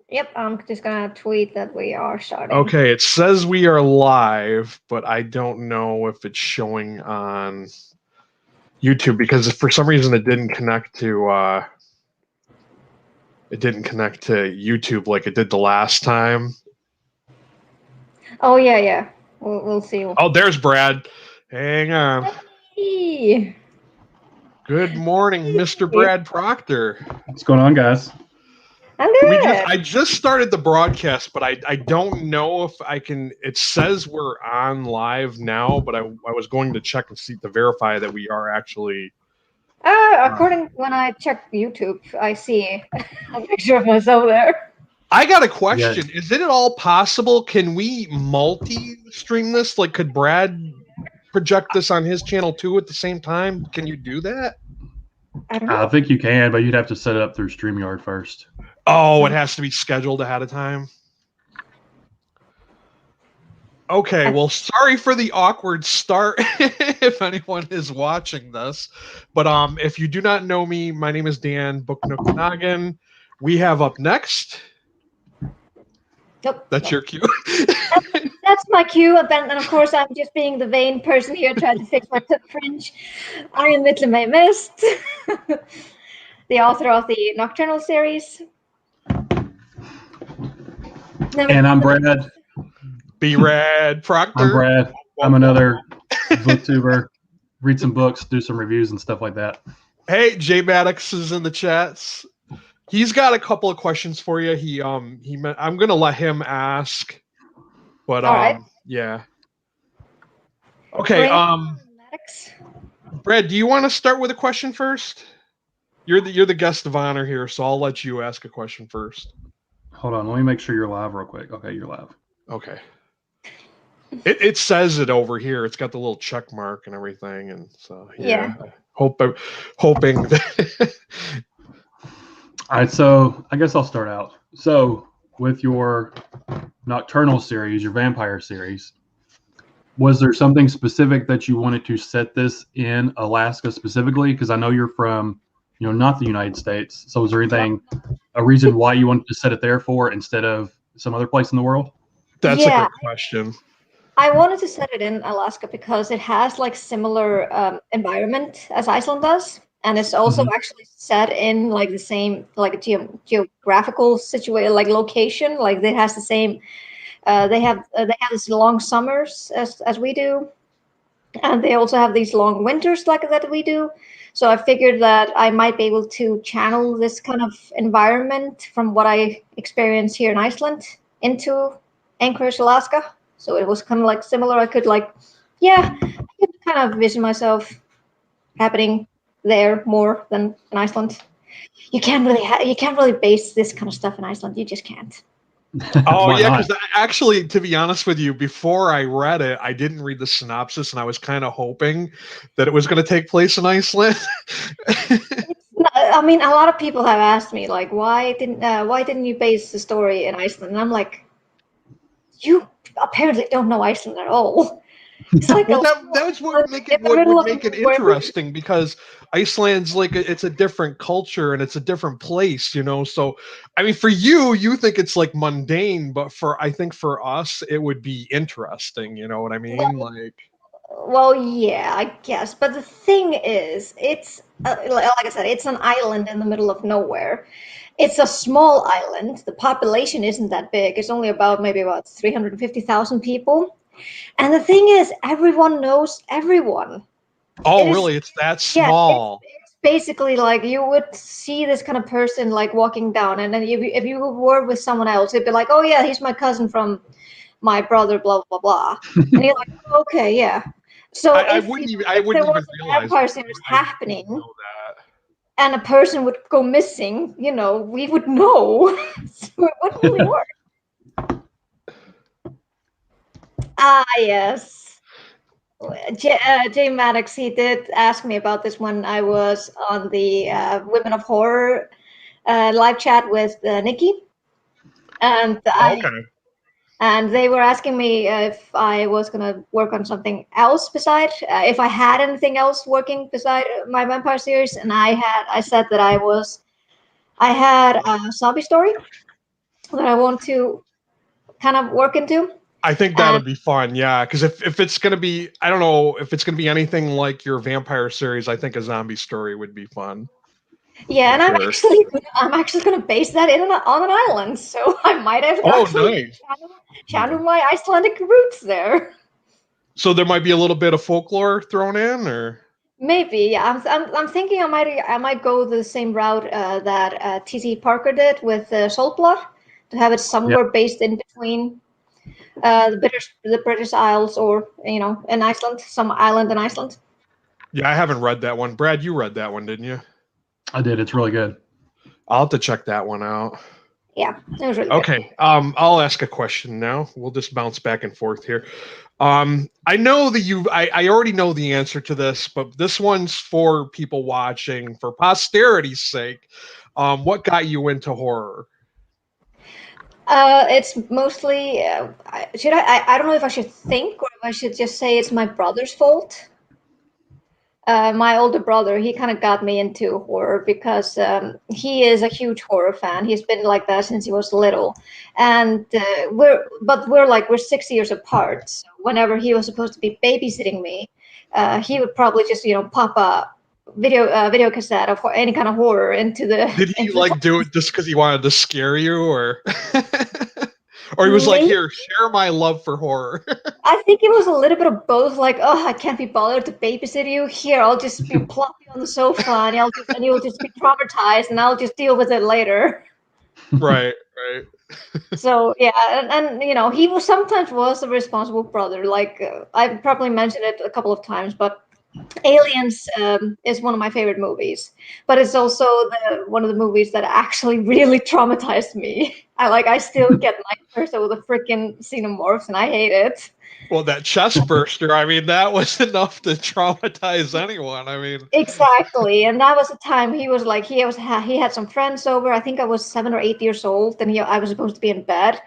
Yep, I'm just gonna tweet that we are starting. Okay, it says we are live, but I don't know if it's showing on YouTube because for some reason it didn't connect to YouTube like it did the last time. Oh yeah. We'll see. Oh, there's Brad. Hang on. Hey. Good morning, Mr. Brad Proctor. What's going on, guys? I'm good. I just started the broadcast, but I don't know if I can. It says we're on live now, but I was going to check and see to verify that we are actually. According when I check YouTube, I see a picture of myself there. I got a question. Yeah. Is it at all possible? Can we multi-stream this? Like, could Brad project this on his channel too at the same time? Can you do that? I don't know. I think you can, but you'd have to set it up through StreamYard first. Oh, it has to be scheduled ahead of time. Okay, well, sorry for the awkward start if anyone is watching this. But if you do not know me, my name is Dan Booknooknoggin. We have up next. Nope. That's your cue. That's my cue. And of course, I'm just being the vain person here trying to fix my tip fringe. I am Villimey Mist, the author of the Nocturnal series. And I'm Brad. B-Rad Proctor. I'm Brad. I'm another booktuber. Read some books, do some reviews and stuff like that. Hey, Jay Maddox is in the chats. He's got a couple of questions for you. I'm gonna let him ask. But right. Yeah. Okay, Brad, do you want to start with a question first? You're the guest of honor here, so I'll let you ask a question first. Hold on, let me make sure you're live real quick. Okay, you're live. Okay. It says it over here. It's got the little check mark and everything, and so yeah. Hoping that All right, so I guess I'll start out. So with your Nocturnal series, your vampire series, was there something specific that you wanted to set this in Alaska specifically? Because I know you're from, not the United States. So was there a reason why you wanted to set it there for instead of some other place in the world? That's a good question. I wanted to set it in Alaska because it has like similar environment as Iceland does. And it's also actually set in like the same like geographical situation, like location. Like it has the same. They have these long summers as we do, and they also have these long winters like that we do. So I figured that I might be able to channel this kind of environment from what I experienced here in Iceland into Anchorage, Alaska. So it was kind of like similar. I could kind of vision myself happening there more than in Iceland. You can't really base this kind of stuff in Iceland. You just can't. Oh yeah, because actually, to be honest with you, before I read it, I didn't read the synopsis, and I was kind of hoping that it was going to take place in Iceland. I mean, a lot of people have asked me like, why didn't you base the story in Iceland? And I'm like, you apparently don't know Iceland at all. It's like well, that was what would make it interesting because Iceland's like it's a different culture and it's a different place, So, I mean, for you think it's like mundane, but I think for us, it would be interesting. You know what I mean? Well, yeah, I guess. But the thing is, it's like I said, it's an island in the middle of nowhere. It's a small island. The population isn't that big. It's only about 350,000 people. And the thing is, everyone knows everyone. Oh, really? It's that small. Yeah, it's basically like you would see this kind of person like walking down, and then if you were with someone else, it'd be like, oh yeah, he's my cousin from my brother, blah blah blah. And you're like, okay, yeah. So I wouldn't even realize vampire series happening, and a person would go missing. We would know. So it wouldn't really work. Yes. Jay Maddox, he did ask me about this when I was on the Women of Horror live chat with Nikki. And and they were asking me if I was going to work on something else beside, if I had anything else working beside my vampire series. And I said that I had a zombie story, that I want to kind of work into. I think that'll be fun, yeah. Because if it's gonna be, I don't know if it's gonna be anything like your vampire series. I think a zombie story would be fun. Yeah, and sure. I'm actually gonna base that on an island, so I might have nice. channel my Icelandic roots there. So there might be a little bit of folklore thrown in, or maybe, yeah. I'm thinking I might go the same route that T.C. Parker did with Saltblood, to have it somewhere based in between the British Isles, or in Iceland, some island in Iceland. Yeah, I haven't read that one. Brad, you read that one, didn't you? I did. It's really good. I'll have to check that one out. Yeah, it was really okay. good. I'll ask a question now. We'll just bounce back and forth here. I know that I already know the answer to this, but this one's for people watching, for posterity's sake. What got you into horror? It's mostly. I don't know if I should think, or if I should just say it's my brother's fault. My older brother, he kind of got me into horror because he is a huge horror fan. He's been like that since he was little, and we're 6 years apart. So whenever he was supposed to be babysitting me, he would probably just pop a video cassette of any kind of horror into the. Did he do it just because he wanted to scare you, or or he was like, "Here, share my love for horror"? I think it was a little bit of both. Like, oh, I can't be bothered to babysit you. Here, I'll just be plop you on the sofa, and you'll just be traumatized, and I'll just deal with it later. Right. So yeah, and he sometimes was a responsible brother. Like I've probably mentioned it a couple of times, but Aliens is one of my favorite movies, but it's also one of the movies that actually really traumatized me. I still get nightmares over the freaking xenomorphs, and I hate it. Well, that chest burster, I mean, that was enough to traumatize anyone. I mean, exactly. And that was the time he was like, he had some friends over. I think I was 7 or 8 years old, and I was supposed to be in bed.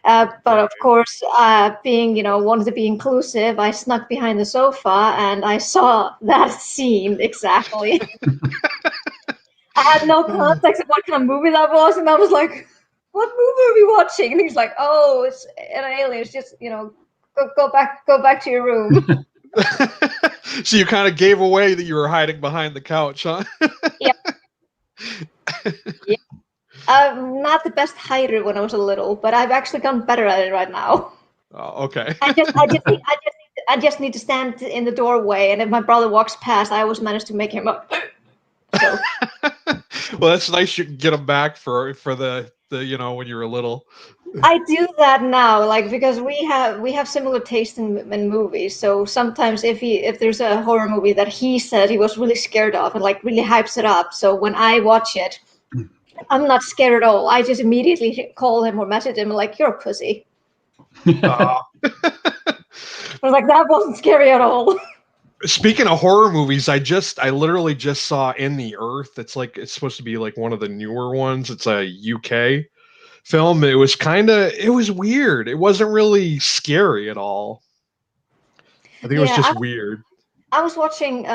But of course, being, wanted to be inclusive, I snuck behind the sofa and I saw that scene exactly. I had no context of what kind of movie that was, and I was like, "What movie are we watching?" And he's like, "Oh, it's an alien. It's just, go back to your room." So you kind of gave away that you were hiding behind the couch, huh? Yeah. Yeah. I'm not the best hider when I was a little, but I've actually gotten better at it right now. Oh, okay. I just need to stand in the doorway, and if my brother walks past, I always manage to make him up. So. Well, that's nice. You can get them back for the when you were little. I do that now, because we have similar taste in movies. So sometimes if there's a horror movie that he said he was really scared of and really hypes it up, so when I watch it, I'm not scared at all. I just immediately call him or message him like, "You're a pussy." I was like, that wasn't scary at all. Speaking of horror movies, I literally just saw In the Earth. It's supposed to be one of the newer ones. It's a UK film. It was weird. It wasn't really scary at all. I think it was just weird. I was watching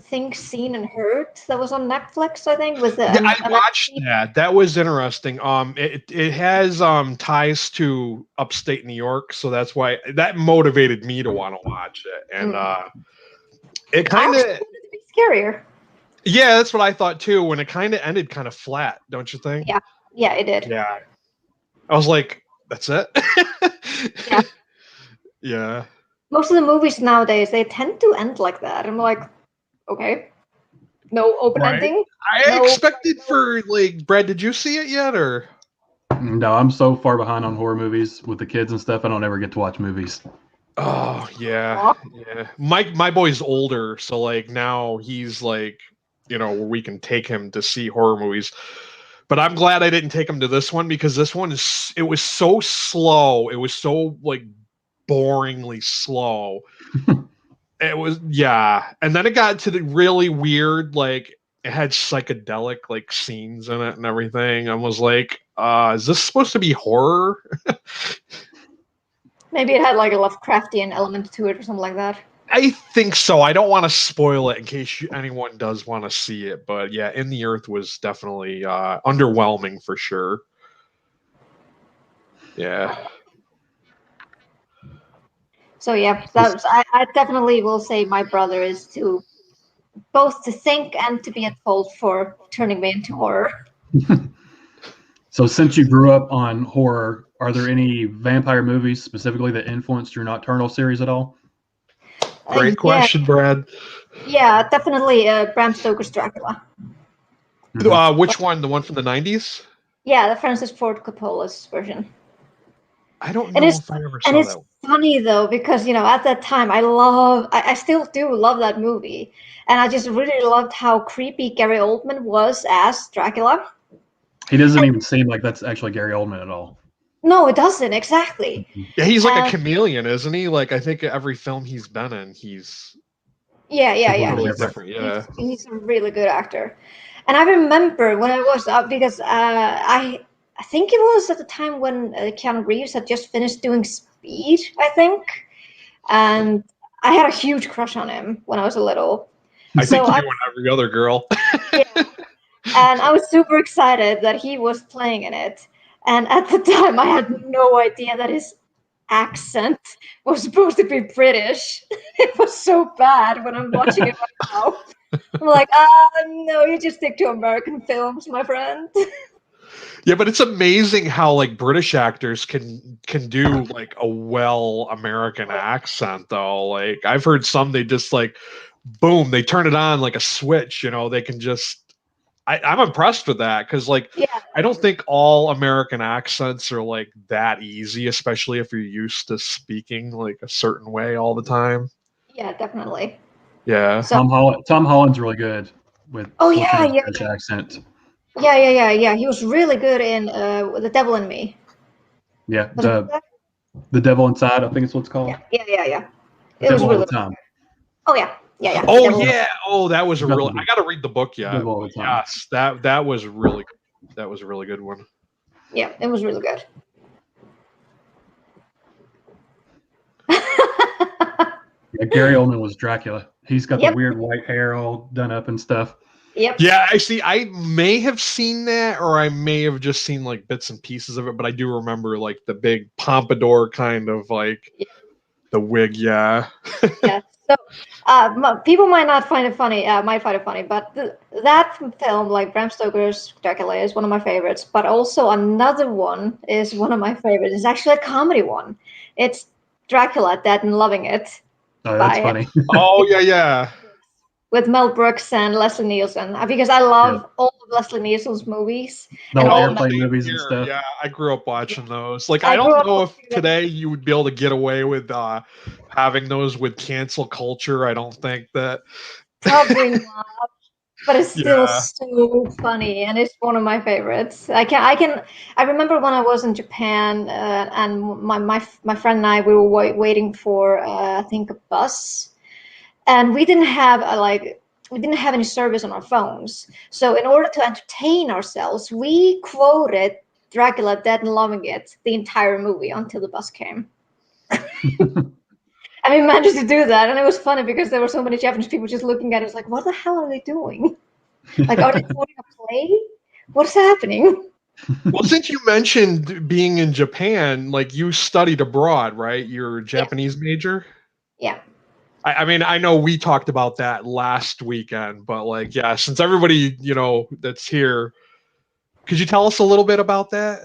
Things Seen and Heard that was on Netflix, I think. I watched that. That was interesting. It has ties to upstate New York, so that's why that motivated me to want to watch it. And it kind of wanted to be scarier. Yeah, that's what I thought too. When it kind of ended kind of flat, don't you think? Yeah, it did. Yeah, I was like, that's it. Yeah. Yeah. Most of the movies nowadays, they tend to end like that. I'm like, okay, no open ending. I expected for Brad. Did you see it yet, or? No, I'm so far behind on horror movies with the kids and stuff. I don't ever get to watch movies. Oh yeah. My boy's older, so now he's we can take him to see horror movies. But I'm glad I didn't take him to this one, because this one it was so slow. It was so boringly slow. It was, and then it got to the really weird, it had psychedelic scenes in it and everything. I was like, is this supposed to be horror? Maybe it had a Lovecraftian element to it or something like that. I think so. I don't want to spoil it in case anyone does want to see it, but yeah, In the Earth was definitely underwhelming for sure. Yeah. So yeah, I definitely will say my brother is to both to think and to be at fault for turning me into horror. So since you grew up on horror, are there any vampire movies specifically that influenced your Nocturnal series at all? Great question, Brad. Yeah, definitely Bram Stoker's Dracula. Which one? The one from the 90s? Yeah, the Francis Ford Coppola's version. I don't know if I ever saw that. And it's funny though, because at that time I still do love that movie. And I just really loved how creepy Gary Oldman was as Dracula. He doesn't even seem like that's actually Gary Oldman at all. No, it doesn't, exactly. Yeah, he's like a chameleon, isn't he? Like, I think every film he's been in, he's totally different. Yeah, he's a really good actor. And I remember when I was up because I think it was at the time when Keanu Reeves had just finished doing Speed, I think, and I had a huge crush on him when I was little. I think you and every other girl. Yeah, and I was super excited that he was playing in it. And at the time, I had no idea that his accent was supposed to be British. It was so bad when I'm watching it right now. I'm like, no, you just stick to American films, my friend. Yeah, but it's amazing how like British actors can do like a well American accent though. Like I've heard some they just like boom, they turn it on like a switch, they can just I'm impressed with that because like I don't think all American accents are like that easy, especially if you're used to speaking like a certain way all the time. Yeah, definitely. Yeah. So, Tom Holland's really good with British accent. Yeah. He was really good in The Devil in Me. Yeah, the Devil Inside, I think it's what it's called. Yeah. It was really good. Oh yeah. Oh yeah. Oh, that was a real. I got to read the book yet. Yes, that was really good. That was a really good one. Yeah, it was really good. Yeah, Gary Oldman was Dracula. He's got the weird white hair all done up and stuff. Yep. Yeah, I may have seen that, or I may have just seen like bits and pieces of it, but I do remember like the big pompadour kind of like the wig. Yeah. Yeah. So people might not find it funny. Might find it funny, but that film, like Bram Stoker's Dracula, is one of my favorites. But also another one is one of my favorites. It's actually a comedy one. It's Dracula, Dead and Loving It. Oh, that's funny. Oh yeah. With Mel Brooks and Leslie Nielsen, because I love all of Leslie Nielsen's movies. And all airplane movies and stuff. Yeah, I grew up watching those. Like, I don't know if today you would be able to get away with having those with cancel culture. I don't think that. Probably not. But it's still so funny, and it's one of my favorites. I remember when I was in Japan, and my friend and I, we were waiting for I think a bus. And we didn't have any service on our phones. So in order to entertain ourselves, we quoted Dracula Dead and Loving It the entire movie until the bus came. And we managed to do that, and it was funny because there were so many Japanese people just looking at us like, what the hell are they doing? Like, are they quoting a play? What's happening? Well, since you mentioned being in Japan, like you studied abroad, right? You're a Japanese major? Yeah. I mean, I know we talked about that last weekend, but like, yeah, since everybody, that's here, could you tell us a little bit about that?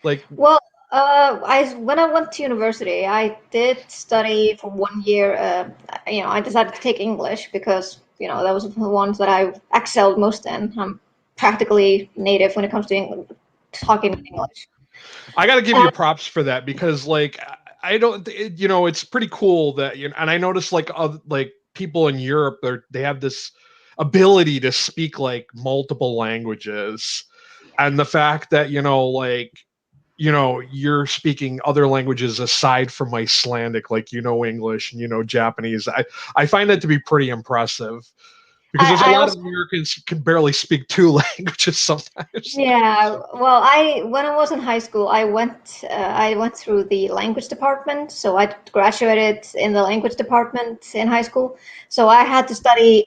Like, well, when I went to university, I did study for 1 year. I decided to take English because that was the ones that I excelled most in. I'm practically native when it comes to talking English. I got to give you props for that because, like, I don't, it's pretty cool that and I noticed like people in Europe, they have this ability to speak like multiple languages, and the fact that you're speaking other languages aside from Icelandic, like English and Japanese. I find that to be pretty impressive because there's a lot of Americans who can barely speak 2 languages sometimes. Yeah, well, when I was in high school, I went through the language department. So I graduated in the language department in high school. So I had to study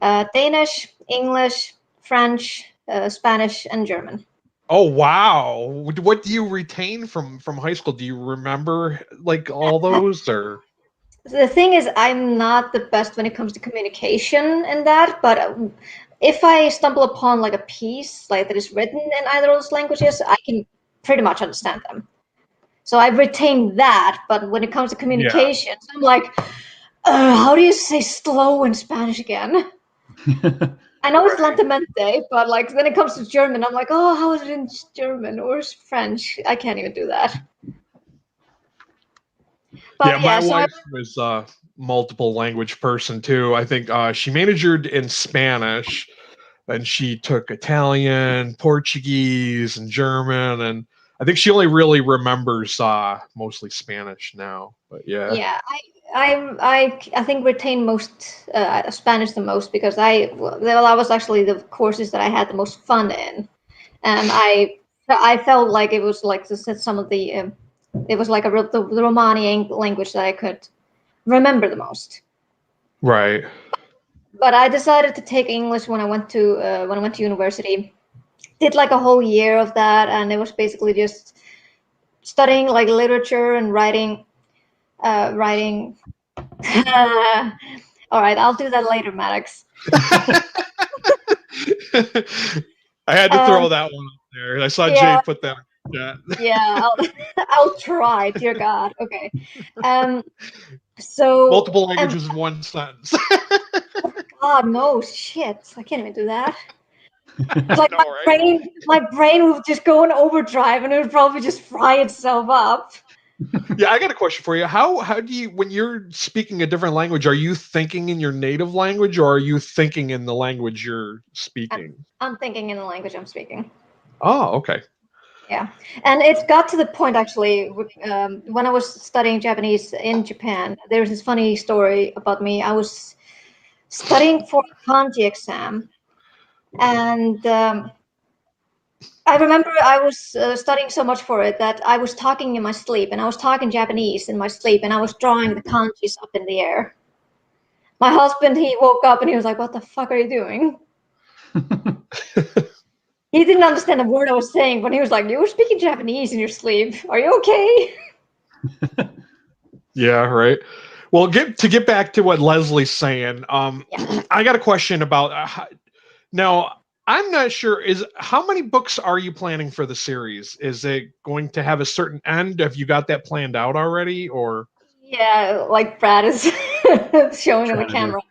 Danish, English, French, Spanish, and German. Oh wow! What do you retain from high school? Do you remember like all those or? The thing is, I'm not the best when it comes to communication and that, but if I stumble upon like a piece like that is written in either of those languages, I can pretty much understand them. So I've retained that, but when it comes to Yeah. communications, I'm like, how do you say slow in Spanish again? I know it's Right. lentamente, but like when it comes to German, I'm like, oh, how is it in German or French? I can't even do that. Yeah, But my yeah, so I, wife was a multiple language person too. I think she majored in Spanish, and she took Italian, Portuguese, and German, and I think she only really remembers mostly Spanish now. But yeah, yeah, I think retain most Spanish the most because that was actually the courses that I had the most fun in, and I felt like it was like some of the it was like the Romani language that I could remember the most. right. But I decided to take English when I went to university. Did like a whole year of that, and it was basically just studying like literature and writing. All right, I'll do that later, Maddox. I had to Um, throw that one up there. I saw Jay yeah, put that in the chat. yeah, I'll try. Dear God. Okay. Um. So Multiple and languages in one sentence. God, no shit. I can't even do that. I Like know, right? my brain would just go in overdrive, and it would probably just fry itself up. Yeah, I got a question for you. How do you, when you're speaking a different language, are you thinking in your native language or are you thinking in the language you're I'm, speaking? I'm thinking in the language I'm speaking. Oh, okay. Yeah, and it's got to the point actually when I was studying Japanese in Japan. There's this funny story about me. I was studying for a kanji exam, and I remember I was studying so much for it that I was talking in my sleep, and I was talking Japanese in my sleep, and I was drawing the kanjis up in the air. My husband, he woke up and he was like, "What the fuck are you doing?" He didn't understand a word I was saying, but he was like, "You were speaking Japanese in your sleep. Are you okay?" Yeah, right. Well, get back to what Leslie's saying. Yeah. I got a question about now. I'm not sure. Is how many books are you planning for the series? Is it going to have a certain end? Have you got that planned out already, or? Yeah, like Brad is showing on the Trying to do. camera.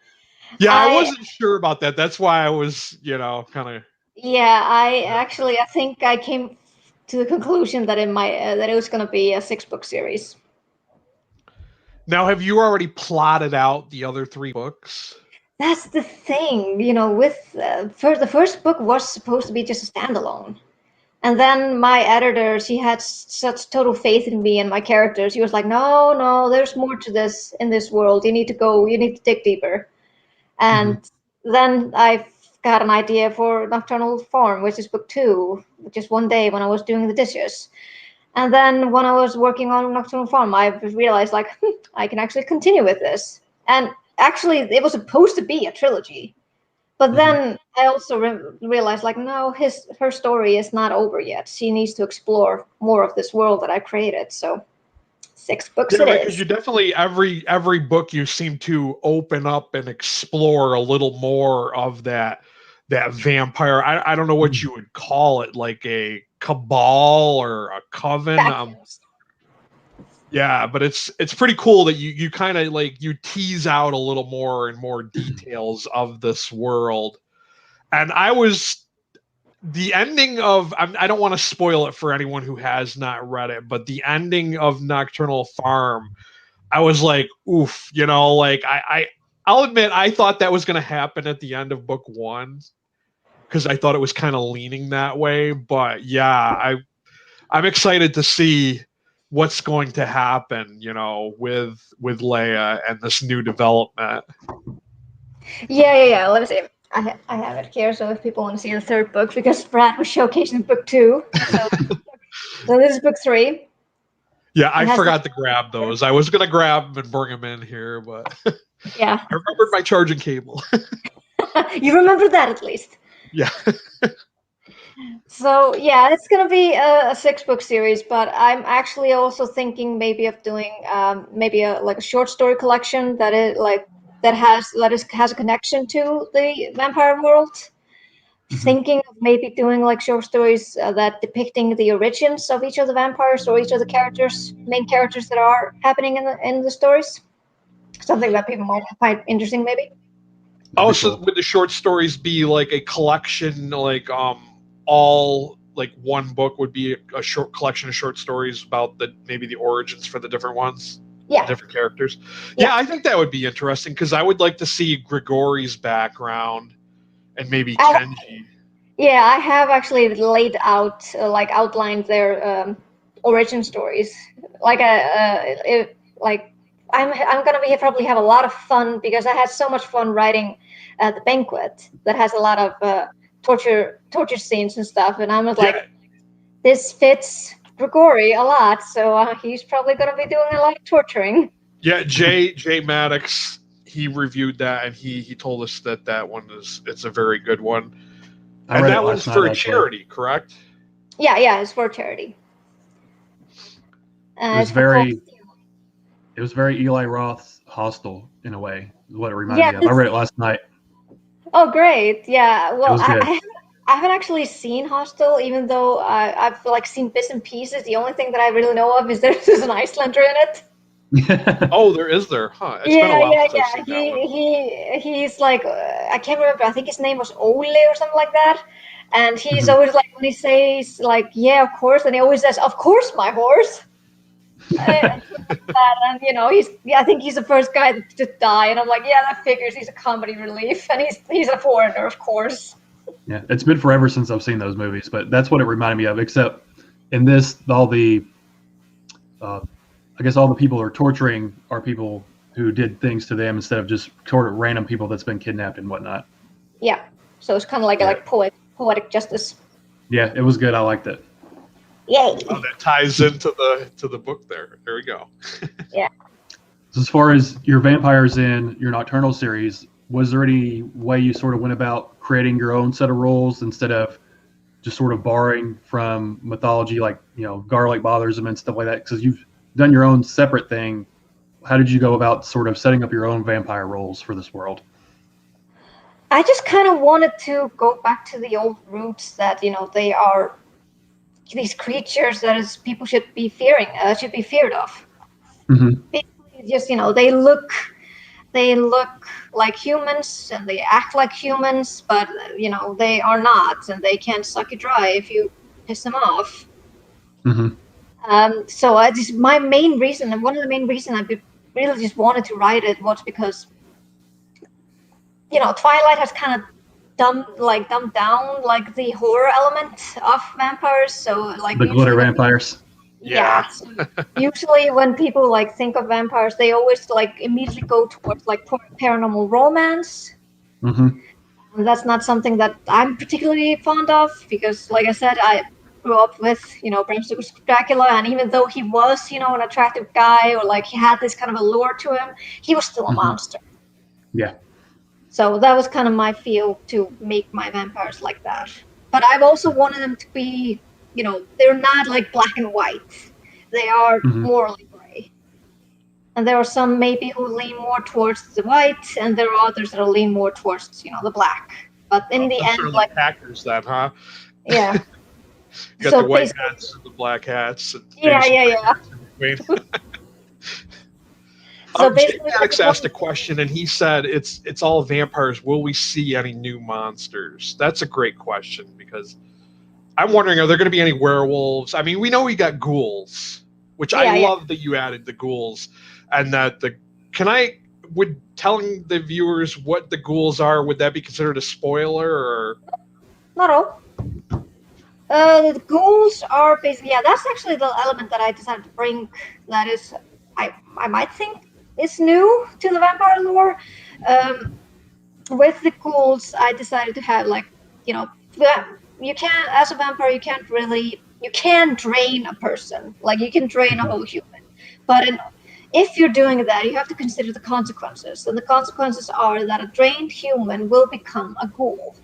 Yeah, I I wasn't sure about that. That's why I was, kind of. yeah, I think I came to the conclusion that that it was going to be a 6 book series. Now, have you already plotted out the other 3 books? That's the thing, with the first book was supposed to be just a standalone. And then my editor, she had such total faith in me and my characters. She was like, "No, no, there's more to this in this world. You need to dig deeper." Mm-hmm. And then I got an idea for Nocturnal Farm, which is book 2, just one day when I was doing the dishes. And then when I was working on Nocturnal Farm, I realized like I can actually continue with this. And actually, it was supposed to be a trilogy. But Mm-hmm. then I also realized like no, her story is not over yet. She needs to explore more of this world that I created. So 6 books Yeah, it right. Because is. you definitely every book you seem to open up and explore a little more of that vampire. I don't know what you would call it, like a cabal or a coven. Factions. Yeah, but it's pretty cool that you kind of like you tease out a little more and more details of this world. And I was the ending of I don't want to spoil it for anyone who has not read it, but the ending of Nocturnal Farm, I was like, oof, like I'll admit I thought that was going to happen at the end of book 1 because I thought it was kind of leaning that way. But yeah, I'm excited to see what's going to happen, with Leia and this new development. Yeah. Let me see. I have it here, so if people want to see the 3rd book, because Brad was showcasing book 2, so this is book 3. Yeah, It I has forgot to grab those. I was gonna grab them and bring them in here, but yeah. I remembered my charging cable. You remember that at least. Yeah. So yeah, it's gonna be a 6-book series, but I'm actually also thinking maybe of doing maybe a short story collection that is has a connection to the vampire world. Thinking of maybe doing like short stories that depicting the origins of each of the vampires or each of the main characters that are happening in the stories. Something that people might find interesting, maybe. Oh, so would the short stories be like a collection, like all like one book would be a short collection of short stories about maybe the origins for the different ones, Yeah, the different characters? yeah. Yeah, I think that would be interesting because I would like to see Grigori's background and maybe Kenji. Yeah, I have actually laid out, outlined their origin stories. I'm gonna probably have a lot of fun because I had so much fun writing the banquet that has a lot of torture scenes and stuff, and I was like, this fits Grigori a lot, so he's probably gonna be doing a lot of torturing. Yeah, Jay Maddox, he reviewed that and he told us that one it's a very good one. I read it last night, for a actually. charity, correct? Yeah, it's for charity. It was very Eli Roth's Hostel in a way, is what it reminded me of. I read it last night. Oh, great! Yeah, well, It was good. I haven't actually seen Hostel, even though I've seen bits and pieces. The only thing that I really know of is there's an Icelander in it. Oh, is there? Huh? It's been a while since I've seen that one. He's like I can't remember. I think his name was Ole or something like that. And he's always like when he says like, "Yeah, of course," and he always says, "Of course, my horse." And I think he's the first guy to die, and I'm like, yeah, that figures. He's a comedy relief, and he's a foreigner, of course. Yeah, it's been forever since I've seen those movies, but that's what it reminded me of. Except in this, all the people who are torturing are people who did things to them instead of just random people that's been kidnapped and whatnot. Yeah, so it's kind of like poetic justice. Yeah, it was good. I liked it. Yay! Oh, that ties into the book there. There we go. Yeah. So as far as your vampires in your Nocturnal series, was there any way you sort of went about creating your own set of rules instead of just sort of borrowing from mythology, like garlic bothers them and stuff like that? Because you've done your own separate thing. How did you go about sort of setting up your own vampire roles for this world? I just kind of wanted to go back to the old roots that they are these creatures that people should be fearing, should be feared of. Mm-hmm. Basically, just they look like humans and they act like humans, but they are not, and they can't suck you dry if you piss them off. Mm-hmm. So my main reason, and one of the main reasons I really just wanted to write it was because Twilight has kind of dumbed down the horror element of vampires. So the glitter vampires. Yeah. Usually when people think of vampires, they always immediately go towards paranormal romance. Mm-hmm. And that's not something that I'm particularly fond of because, like I said, I grew up with Bram Stoker's Dracula, and even though he was an attractive guy or he had this kind of allure to him, he was still a monster. Yeah. So that was kind of my feel to make my vampires like that. But I've also wanted them to be, they're not black and white. They are morally gray. And there are some maybe who lean more towards the white, and there are others that lean more towards, the black. But in the end, Packers, that, huh? Yeah. You got the white hats and the black hats. And yeah. So Jay Maddox asked a question, and he said, "It's all vampires. Will we see any new monsters?" That's a great question because I'm wondering, are there going to be any werewolves? I mean, we know we got ghouls, which I love that you added the ghouls, and that would telling the viewers what the ghouls are, would that be considered a spoiler or? Not all. The ghouls are basically that's actually the element that I decided to bring. That is, I might think. Is new to the vampire lore. With the ghouls, I decided to have you can't, as a vampire, you can drain a person, you can drain a whole human, but if you're doing that, you have to consider the consequences, and the consequences are that a drained human will become a ghoul.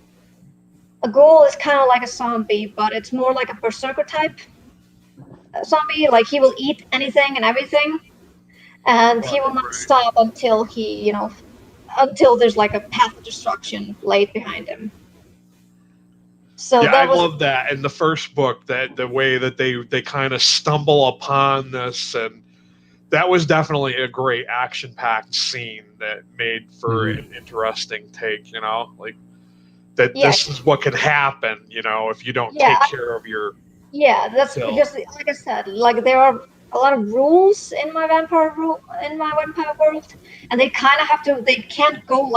a ghoul is kind of like a zombie, but it's more like a berserker type zombie. Like he will eat anything and everything, and he will not stop until until there's like a path of destruction laid behind him. So yeah, I love that in the first book, that the way that they kind of stumble upon this, and that was definitely a great action-packed scene that made for an interesting take. Like that. Yeah. This is what can happen. If you don't take care of your. Yeah, that's because, like I said, like there are a lot of rules in my vampire world, and they kind of have to. They can't go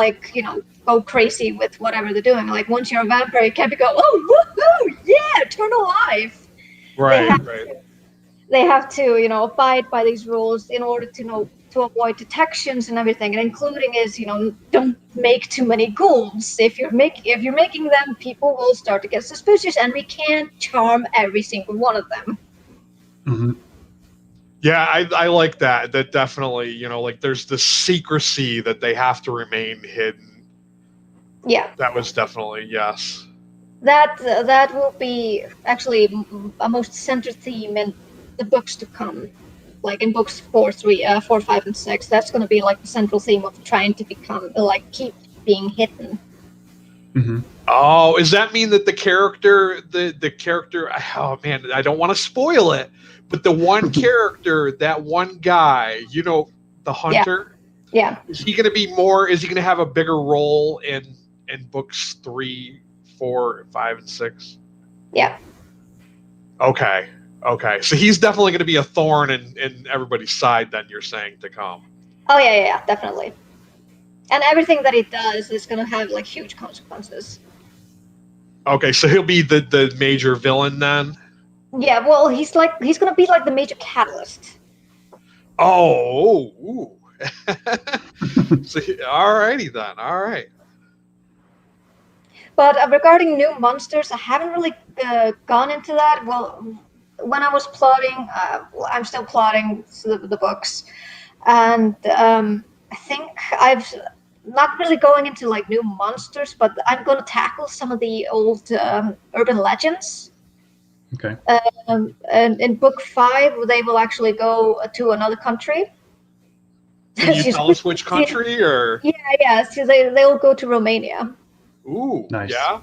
go crazy with whatever they're doing. Like once you're a vampire, you can't be go, oh woohoo, yeah, eternal life. Right. They have to, abide by these rules in order to avoid detections and everything, and including is, don't make too many ghouls. If you're making them, people will start to get suspicious, and we can't charm every single one of them. Mm-hmm. Yeah, I like that. That definitely, like there's this secrecy that they have to remain hidden. Yeah. That was definitely, yes. That will be actually a most central theme in the books to come. Like in books 4, 5, and 6, that's going to be like the central theme of trying to become, keep being hidden. Mm-hmm. Oh, does that mean that the character, oh man, I don't want to spoil it, but the one character, that one guy, the hunter, yeah. is he going to have a bigger role in books 3, 4, 5, and 6? Yeah. Okay. So he's definitely going to be a thorn in everybody's side, then, you're saying, to come. Oh, yeah, definitely. And everything that he does is going to have, like, huge consequences. Okay, so he'll be the major villain, then? Yeah, well, he's going to be, like, the major catalyst. Oh, ooh. So, alrighty, then. All right. But regarding new monsters, I haven't really gone into that. Well, when I was plotting, I'm still plotting the books, and I think I've not really going into like new monsters, but I'm going to tackle some of the old urban legends. Okay. And in book 5, they will actually go to another country. Can you tell us which country, or? Yeah. So they'll go to Romania. Ooh, nice. Yeah.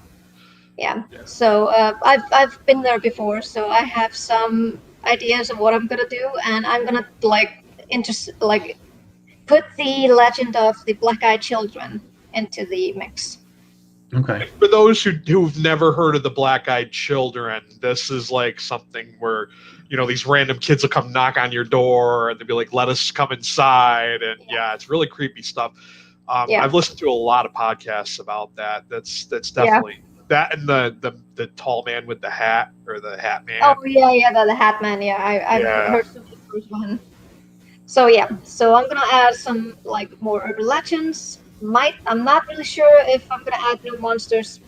Yeah. So I've been there before, so I have some ideas of what I'm gonna do, and I'm gonna put the legend of the black-eyed children into the mix. Okay. For those who've never heard of the black-eyed children, this is like something where, these random kids will come knock on your door and they'll be like, "Let us come inside," and it's really creepy stuff. I've listened to a lot of podcasts about that. That's definitely that, and the tall man with the hat, or the hat man. Oh yeah, the hat man. Yeah, I've heard some of the first one. So I'm gonna add some like more urban legends. I'm not really sure if I'm gonna add new monsters.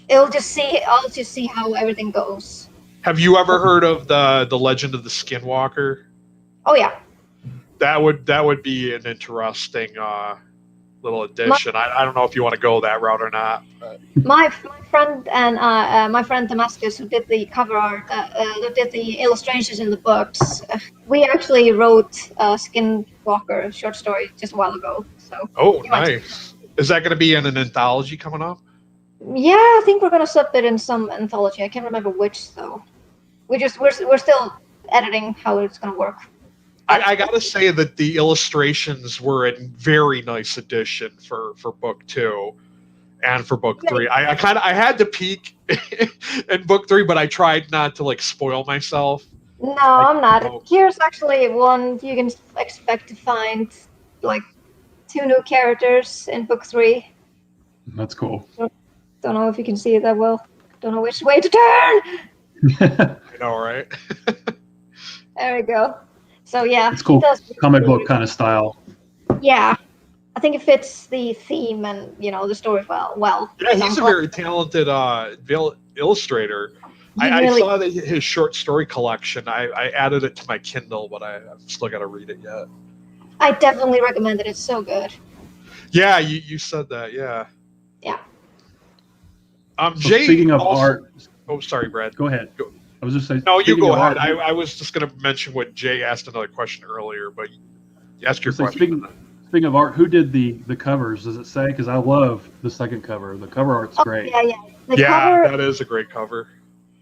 I'll just see how everything goes. Have you ever heard of the Legend of the Skinwalker? Oh yeah. That would be an interesting little addition. I don't know if you want to go that route or not. But. My friend and my friend Damascus, who did the cover art, who did the illustrations in the books, we actually wrote Skinwalker short story just a while ago. So. Oh, nice! Is that going to be in an anthology coming up? Yeah, I think we're going to sub it in some anthology. I can't remember which though. We're still editing how it's going to work. I gotta say that the illustrations were a very nice addition for book 2 and for book 3. I had to peek in book 3, but I tried not to like spoil myself. No, I'm not. Here's actually one you can expect to find like 2 new characters in book 3. That's cool. Don't know if you can see it that well. Don't know which way to turn. I know, right? There we go. So yeah, it's cool. Comic book kind of style. Yeah, I think it fits the theme and the story well. Yeah, he's a very talented illustrator. I saw that his short story collection. I added it to my Kindle, but I've still got to read it yet. I definitely recommend it. It's so good. Yeah, you said that. Yeah. Yeah. So Jay. speaking of also, art, oh, sorry, Brad. go ahead. I was just saying. No, you go ahead. Art, I was just going to mention what Jay asked another question earlier, but ask your question. Speaking of art, who did the covers? Does it say? Because I love the second cover. The cover art's great. Yeah. Yeah, that is a great cover.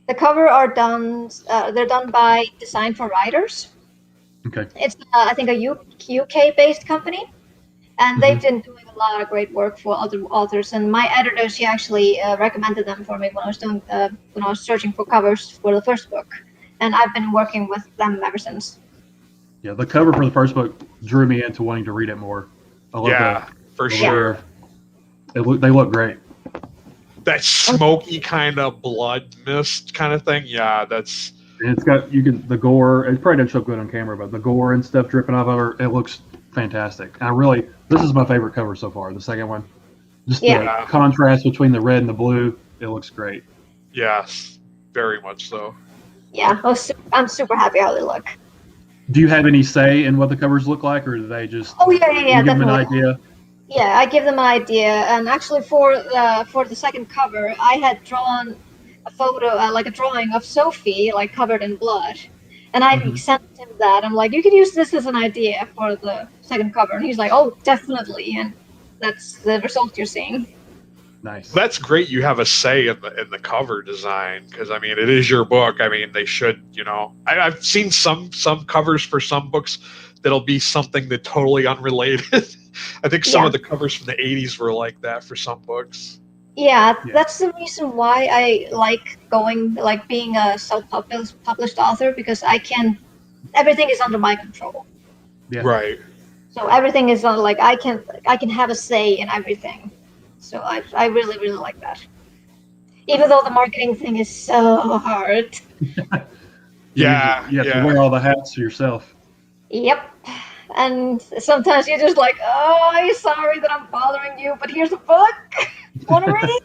The cover are done. They're done by Design for Writers. Okay. It's I think a UK-based company, and they've been doing a lot of great work for other authors. And my editor, she actually recommended them for me when I was doing when I was searching for covers for the first book, and I've been working with them ever since. Yeah, the cover for the first book drew me into wanting to read it more. I love that. For sure. They look great. That smoky kind of blood mist kind of thing. Yeah, that's. And it's got the gore. It probably doesn't show good on camera, but the gore and stuff dripping off of her, it looks fantastic. And this is my favorite cover so far. The second one, just the contrast between the red and the blue, it looks great. Yes, very much so. Yeah, I'm super happy how they look. Do you have any say in what the covers look like, or do they just? Oh yeah, give them an idea? Yeah, I give them an idea, and actually for the second cover, I had drawn a photo, like a drawing of Sophie, like covered in blood, and I sent him that. I'm like, you could use this as an idea for the second cover, and he's like, oh, definitely, and that's the result you're seeing. Nice. That's great. You have a say in the cover design because I mean it is your book. I mean they should, I've seen some covers for some books that'll be something that totally unrelated. I think some of the covers from the 80s were like that for some books. Yeah, that's the reason why I like being a self-published author, because everything is under my control. Yeah. Right. So everything is on, I can have a say in everything. So I really, really like that. Even though the marketing thing is so hard. You have to wear all the hats yourself. Yep. And sometimes you're just like, oh, I'm sorry that I'm bothering you, but here's a book. Want to read?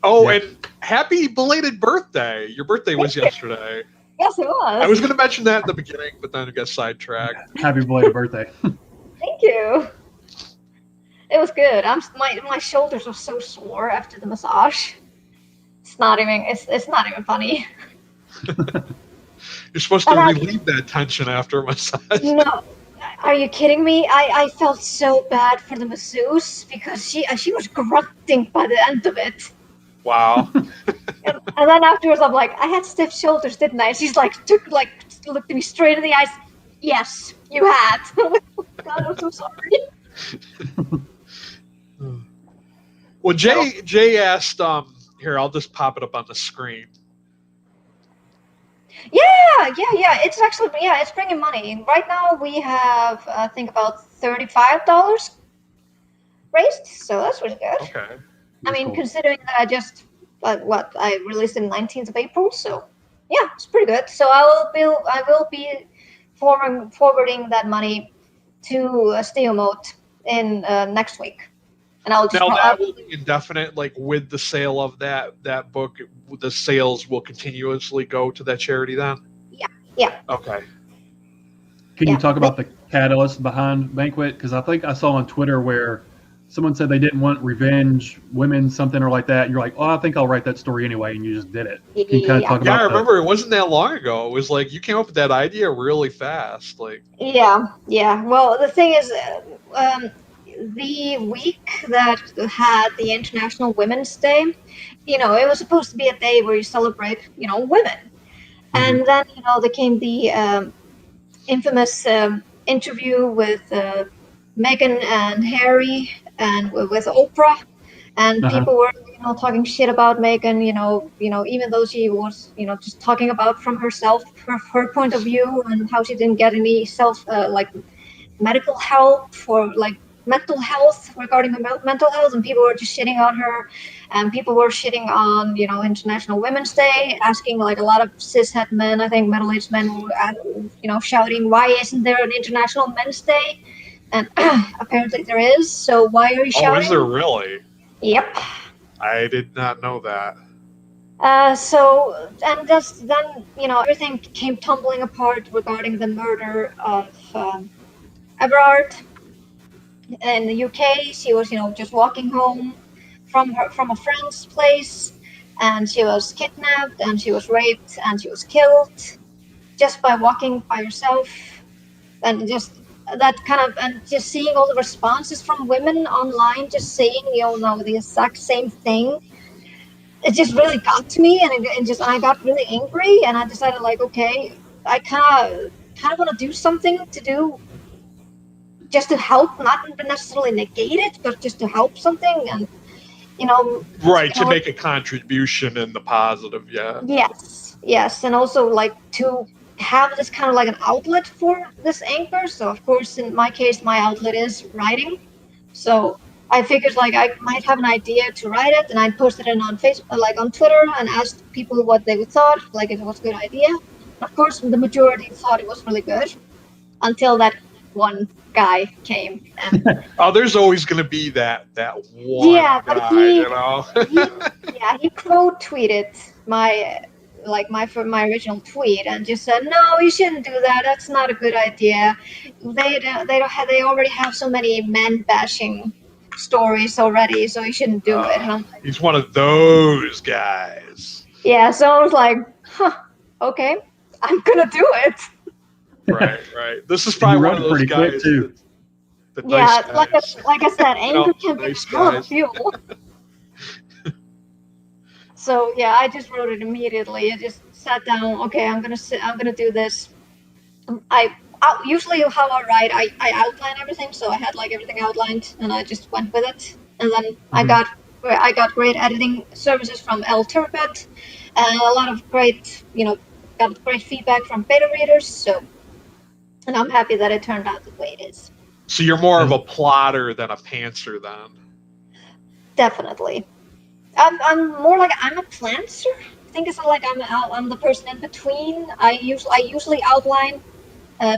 Oh, and happy belated birthday. Your birthday was yesterday. Yes, it was. I was going to mention that at the beginning, but then I got sidetracked. Happy belated birthday. Thank you. It was good. My shoulders were so sore after the massage. It's not even funny. You're supposed to relieve that tension after a massage. No. Are you kidding me? I felt so bad for the masseuse because she was grunting by the end of it. Wow. and then afterwards, I'm like, I had stiff shoulders, didn't I? She's like, looked at me straight in the eyes. Yes, you had. Oh God, I'm so sorry. Well, Jay asked, here, I'll just pop it up on the screen. Yeah. It's actually, it's bringing money. Right now we have, I think, about $35 raised, so that's really good. Okay. I mean, considering that I just, I released it on 19th of April, so yeah, it's pretty good. So I will be forwarding that money to Steel Mode in next week. And I'll just that will be indefinite, like with the sale of that book, the sales will continuously go to that charity then? Yeah. Okay. Can you talk about the catalyst behind Banquet? Because I think I saw on Twitter where someone said they didn't want revenge women, something or like that. And you're like, oh, I think I'll write that story anyway. And you just did it. Can you kind of talk about I remember it wasn't that long ago. It was like you came up with that idea really fast. Yeah. Well, the thing is, the week that had the International Women's Day, it was supposed to be a day where you celebrate, women. And then, there came the infamous interview with Meghan and Harry and with Oprah. And people were, talking shit about Meghan, even though she was, just talking about from herself, her point of view, and how she didn't get any medical help for mental health, regarding her mental health, and people were just shitting on her, and people were shitting on International Women's Day, asking a lot of cishet men, I think middle-aged men were shouting, why isn't there an International Men's Day? And apparently there is, so why are you shouting? Oh, is there really? Yep. I did not know that. Everything came tumbling apart regarding the murder of Everard. In the UK, she was, just walking home from a friend's place, and she was kidnapped, and she was raped, and she was killed just by walking by herself, and just that kind of, and just seeing all the responses from women online, just saying, the exact same thing. It just really got to me, and I got really angry, and I decided, like, okay, I kind of want to do something to do just to help, not necessarily negate it, but just to help something, and right, to make a contribution in the positive. yes, and also like to have this kind of like an outlet for this anchor. So of course, in my case, my outlet is writing. So I figured like I might have an idea to write it, and I posted it on Facebook, like on Twitter, and asked people what they thought, like if it was a good idea. Of course, the majority thought it was really good, until that one guy came. And oh, there's always going to be that one guy, he quote tweeted my original tweet and just said, no, you shouldn't do that. That's not a good idea. They already have so many men bashing stories already, so you shouldn't do it. And I'm like, he's one of those guys. Yeah, so I was like, okay, I'm gonna do it. Right. This is probably one of those guys too. Nice like I said, anger can be hell of a fuel. So yeah, I just wrote it immediately. I just sat down. Okay, I'm gonna do this. Usually how I write, I outline everything, so I had like everything outlined, and I just went with it. And then I got great editing services from El Turbot, and a lot of great, got great feedback from beta readers. So, and I'm happy that it turned out the way it is. So you're more of a plotter than a pantser, then? Definitely. I'm more like I'm a planter. I think it's like I'm the person in between. I usually outline,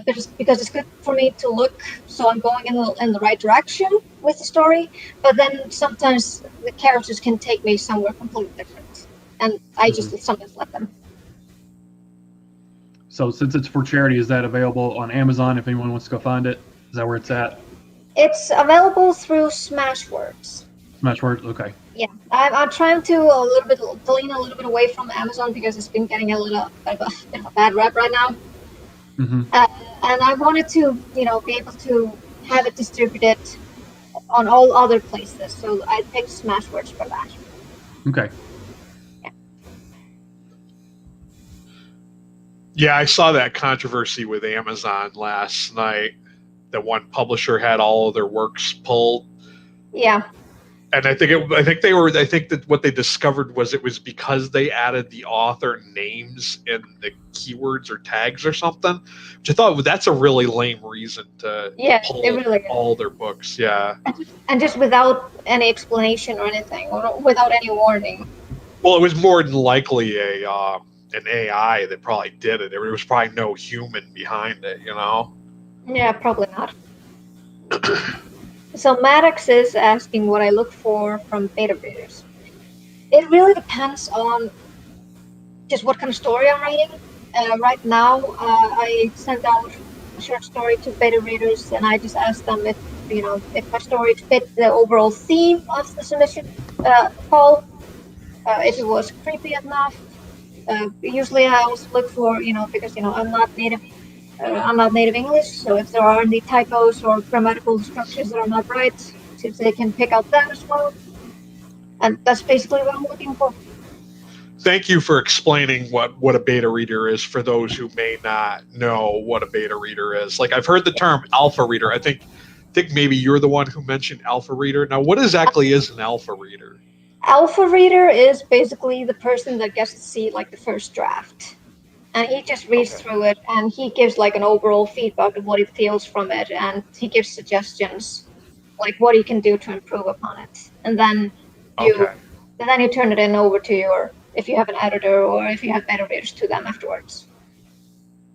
because it's good for me to look, so I'm going in the right direction with the story. But then sometimes the characters can take me somewhere completely different, and I just sometimes let them. So since it's for charity, is that available on Amazon if anyone wants to go find it? Is that where it's at? It's available through Smashwords. Smashwords, okay. Yeah, I'm trying to lean a little bit away from Amazon because it's been getting a little bit of a bad rep right now. Mm-hmm. And I wanted to, be able to have it distributed on all other places. So I picked Smashwords for that. Okay. Yeah, I saw that controversy with Amazon last night. That one publisher had all of their works pulled. Yeah. And I think that what they discovered was it was because they added the author names in the keywords or tags or something, which I thought that's a really lame reason to pull really all their books. Yeah. And just without any explanation or anything, or without any warning. Well, it was more than likely an AI that probably did it. There was probably no human behind it, Yeah, probably not. So Maddox is asking what I look for from beta readers. It really depends on just what kind of story I'm writing. Right now, I sent out a short story to beta readers, and I just asked them if my story fit the overall theme of the submission call, if it was creepy enough. Usually, I also look for because I'm not native English, so if there are any typos or grammatical structures that are not right, if they can pick out that as well. And that's basically what I'm looking for. Thank you for explaining what a beta reader is for those who may not know what a beta reader is. Like, I've heard the term alpha reader. I think maybe you're the one who mentioned alpha reader. Now, what exactly is an alpha reader? Alpha reader is basically the person that gets to see like the first draft. And he just reads through it, and he gives like an overall feedback of what he feels from it, and he gives suggestions, like what he can do to improve upon it. And then you turn it in over to if you have an editor or if you have beta readers, to them afterwards.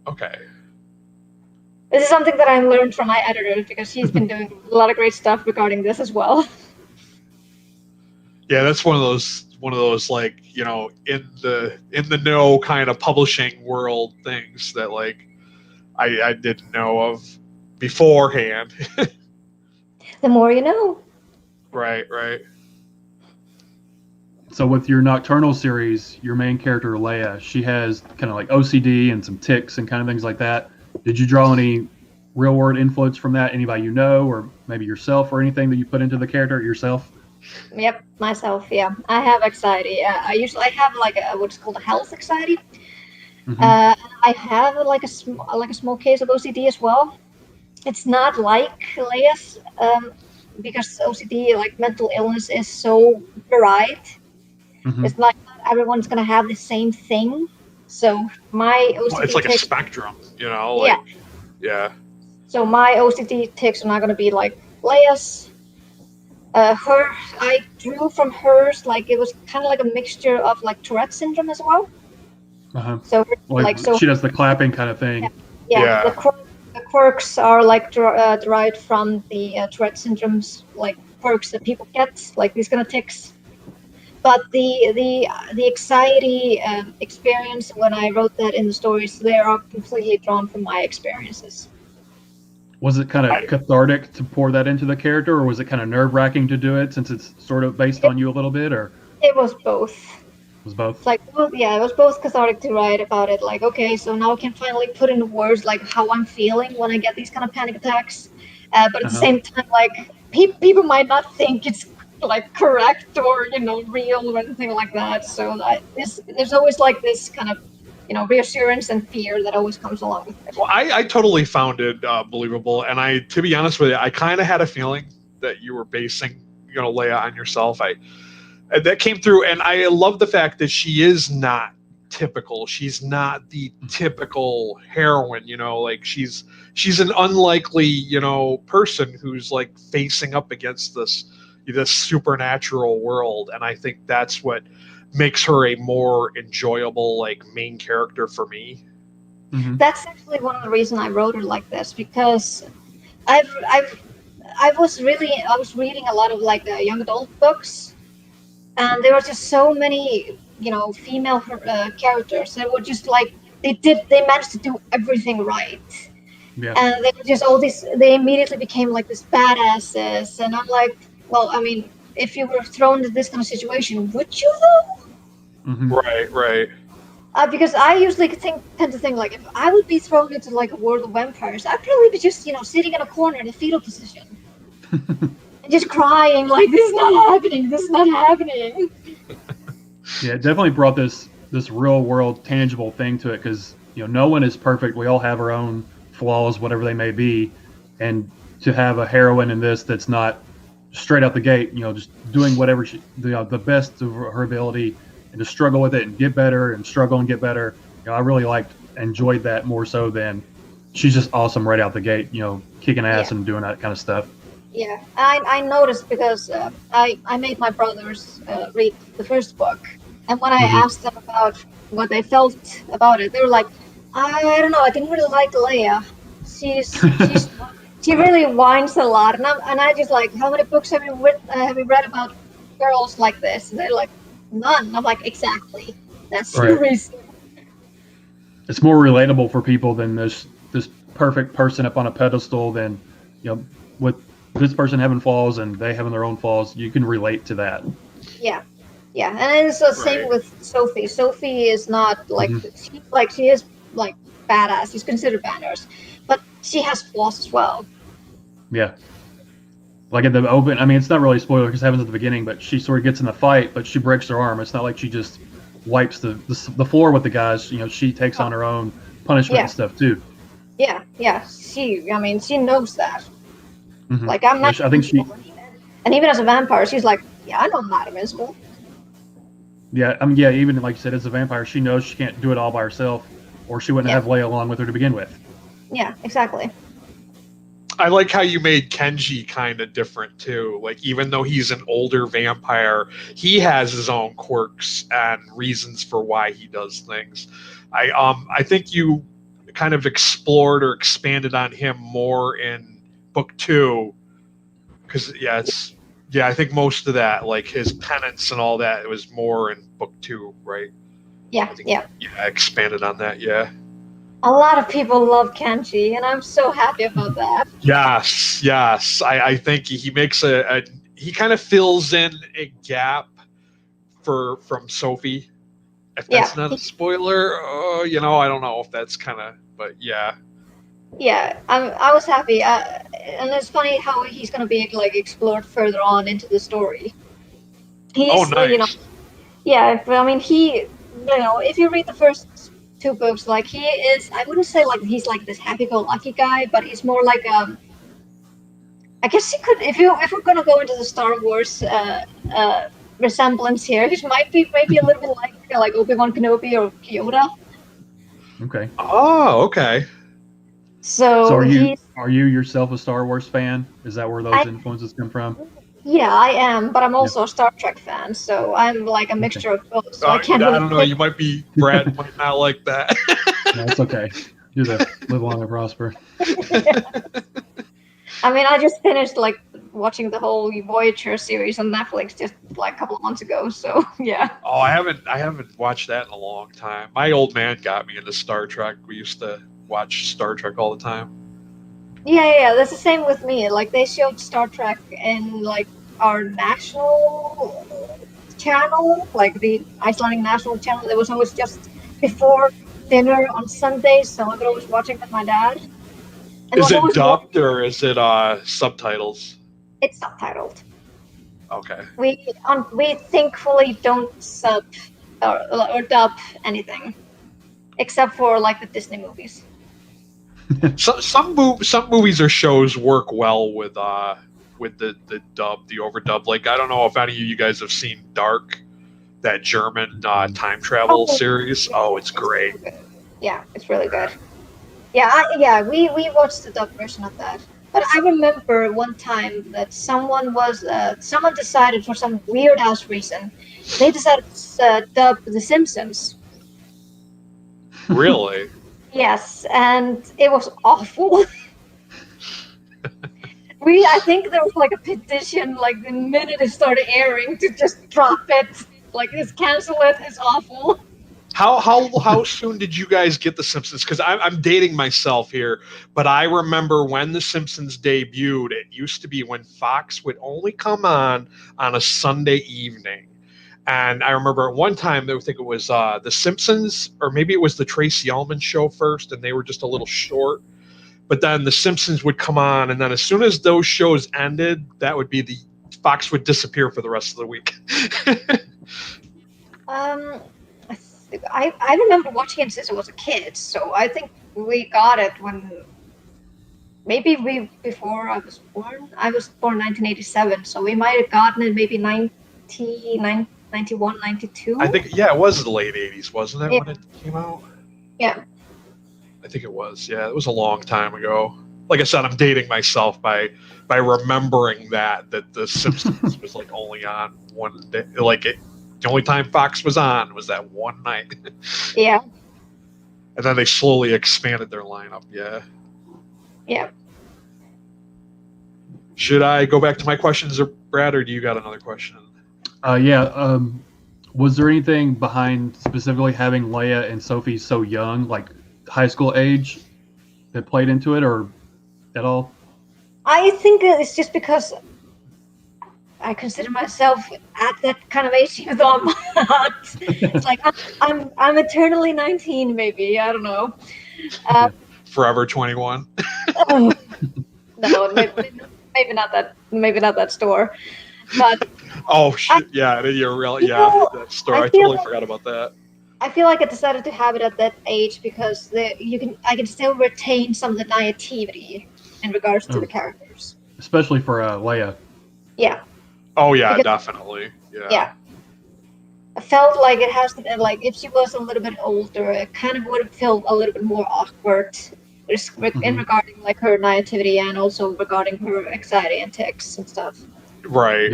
Okay. This is something that I learned from my editor because he's been doing a lot of great stuff regarding this as well. Yeah, that's one of those like, in the know kind of publishing world things that like I didn't know of beforehand. The more you know. Right. So with your Nocturnal series, your main character Leia, she has kind of like OCD and some tics and kind of things like that. Did you draw any real world influence from that? Anybody you know, or maybe yourself, or anything that you put into the character yourself? Yep, myself. Yeah, I have anxiety. I have like what's called a health anxiety. Mm-hmm. I have like a small case of OCD as well. It's not like Leia's, because OCD, like mental illness, is so varied. Mm-hmm. It's like not everyone's gonna have the same thing. So my Well, it's OCD like a ticks, spectrum, yeah. like, yeah. So my OCD ticks are not gonna be like Leia's. I drew from hers, like it was kind of like a mixture of like Tourette syndrome as well. Uh-huh. So Like like so she does the clapping kind of thing. yeah, Yeah. the quirks are like derived from the Tourette syndrome's like quirks that people get, like these kind of tics. But the anxiety experience, when I wrote that in the stories, they are completely drawn from my experiences. Was it kind of I, cathartic to pour that into the character, or was it kind of nerve wracking to do it since it's sort of based It, on you a little bit, or it was both. was both? It's like, well, yeah, it was both cathartic to write about it. Like, okay, so now I can finally put into words like how I'm feeling when I get these kind of panic attacks. But at the Uh-huh. same time, like people might not think it's like correct or real or anything like that. So there's always like this kind of reassurance and fear that always comes along with it. well, I totally found it believable, and to be honest with you, I kind of had a feeling that you were basing, Leia on yourself. That came through, and I love the fact that she is not typical. She's not the typical heroine, like she's an unlikely, person who's like facing up against this supernatural world, and I think that's what makes her a more enjoyable like main character for me. Mm-hmm. That's actually one of the reasons I wrote her like this, because I've I've I was reading a lot of like young adult books, and there were just so many female characters that were just like they managed to do everything right. Yeah. And they were just all these, they immediately became like this badasses, and I'm like, well, I mean, if you were thrown into this kind of situation, would you though? Mm-hmm. Right. Because I usually tend to think like, if I would be thrown into like a world of vampires, I'd probably be just sitting in a corner in a fetal position and just crying like, this is not happening, this is not happening. Yeah, it definitely brought this real world tangible thing to it, because no one is perfect. We all have our own flaws, whatever they may be, and to have a heroine in this that's not straight out the gate, just doing whatever the best of her ability, and to struggle with it and get better and struggle and get better. I really enjoyed that more so than she's just awesome right out the gate, kicking ass and doing that kind of stuff. Yeah, I noticed, because I made my brothers read the first book, and when I asked them about what they felt about it, they were like, I don't know, I didn't really like Leia. She really whines a lot, and I just like, how many books have you read about girls like this? And they're like, none. I'm like, exactly. That's the reason. It's more relatable for people than this perfect person up on a pedestal. Than with this person having flaws and they having their own flaws, you can relate to that. Yeah, and it's the same with Sophie. Sophie is not like she is like badass. She's considered badass, but she has flaws as well. Yeah. Like at the open, I mean, it's not really a spoiler because it happens at the beginning, but she sort of gets in the fight, but she breaks her arm. It's not like she just wipes the floor with the guys. She takes on her own punishment and stuff too. Yeah. She knows that. Mm-hmm. Like, I'm not. I think she. And even as a vampire, she's like, yeah, I know I'm not invincible. Yeah, I mean, yeah. Even like you said, as a vampire, she knows she can't do it all by herself, or she wouldn't have Leia along with her to begin with. Yeah, exactly. I like how you made Kenji kind of different too. Like, even though he's an older vampire, he has his own quirks and reasons for why he does things. I think you kind of explored or expanded on him more in book 2, because I think most of that, like his penance and all that, it was more in book 2, right? Yeah. Expanded on that. Yeah. A lot of people love Kenji, and I'm so happy about that. Yes. I think he makes he kind of fills in a gap from Sophie. If that's not a spoiler, I don't know if that's kind of, but yeah. Yeah, I was happy, and it's funny how he's gonna be like explored further on into the story. He's, Nice. Yeah. I mean, if you read the first two books, like he is, I wouldn't say like he's like this happy-go-lucky guy, but he's more like I guess he could, if we're gonna go into the Star Wars resemblance here, he might be maybe a little bit like Obi-Wan Kenobi or Yoda. Okay. Oh, okay. So are you yourself a Star Wars fan? Is that where those influences come from? Yeah, I am, but I'm also a Star Trek fan, so I'm like a mixture of both. So I can't really. I don't know. You might be Brad might not like that. No, it's okay. You live long and prosper. I mean, I just finished like watching the whole Voyager series on Netflix just like a couple of months ago. So yeah. Oh, I haven't watched that in a long time. My old man got me into Star Trek. We used to watch Star Trek all the time. Yeah, that's the same with me. Like they showed Star Trek in like our national channel, like the Icelandic national channel. There was always just before dinner on Sundays, so I was always watching with my dad. And is it dubbed or is it subtitles? It's subtitled. Okay. We thankfully don't sub or dub anything, except for like the Disney movies. Some movies or shows work well with the dub, the overdub. Like I don't know if any of you guys have seen Dark, that German time travel series. Oh, it's great. Yeah, it's really good. Yeah, we watched the dub version of that. But I remember one time that someone decided for some weird ass reason, they decided to dub The Simpsons. Really? Yes, and it was awful. I think there was like a petition, like the minute it started airing, to just drop it, like just cancel it. It's awful. How soon did you guys get The Simpsons? Because I'm dating myself here, but I remember when The Simpsons debuted. It used to be when Fox would only come on a Sunday evening. And I remember at one time, I think it was The Simpsons, or maybe it was the Tracy Ullman Show first, and they were just a little short. But then The Simpsons would come on, and then as soon as those shows ended, that would be Fox would disappear for the rest of the week. I remember watching it since I was a kid, so I think we got it when before I was born. I was born 1987, so we might have gotten it maybe 91, 92. I think, it was the late 80s, wasn't it, when it came out? Yeah. I think it was. Yeah, it was a long time ago. Like I said, I'm dating myself by remembering that The Simpsons was like only on one day. Like the only time Fox was on was that one night. Yeah. And then they slowly expanded their lineup. Yeah. Yeah. Should I go back to my questions, or Brad, or do you got another question? Was there anything behind specifically having Leia and Sophie so young, like high school age, that played into it, or at all? I think it's just because I consider myself at that kind of age, even though I'm not. It's like I'm eternally 19, maybe. I don't know. Forever 21. No, maybe not that. Maybe not that store. But oh shit! You're real. Yeah, that store. I totally forgot about that. I feel like I decided to have it at that age because I can still retain some of the naivety in regards to the characters. Especially for Leia. Yeah. Oh yeah, definitely. Yeah. Yeah. I felt like it has to, like, if she was a little bit older, it kind of would have felt a little bit more awkward in regarding like her naivety and also regarding her anxiety and tics and stuff. Right.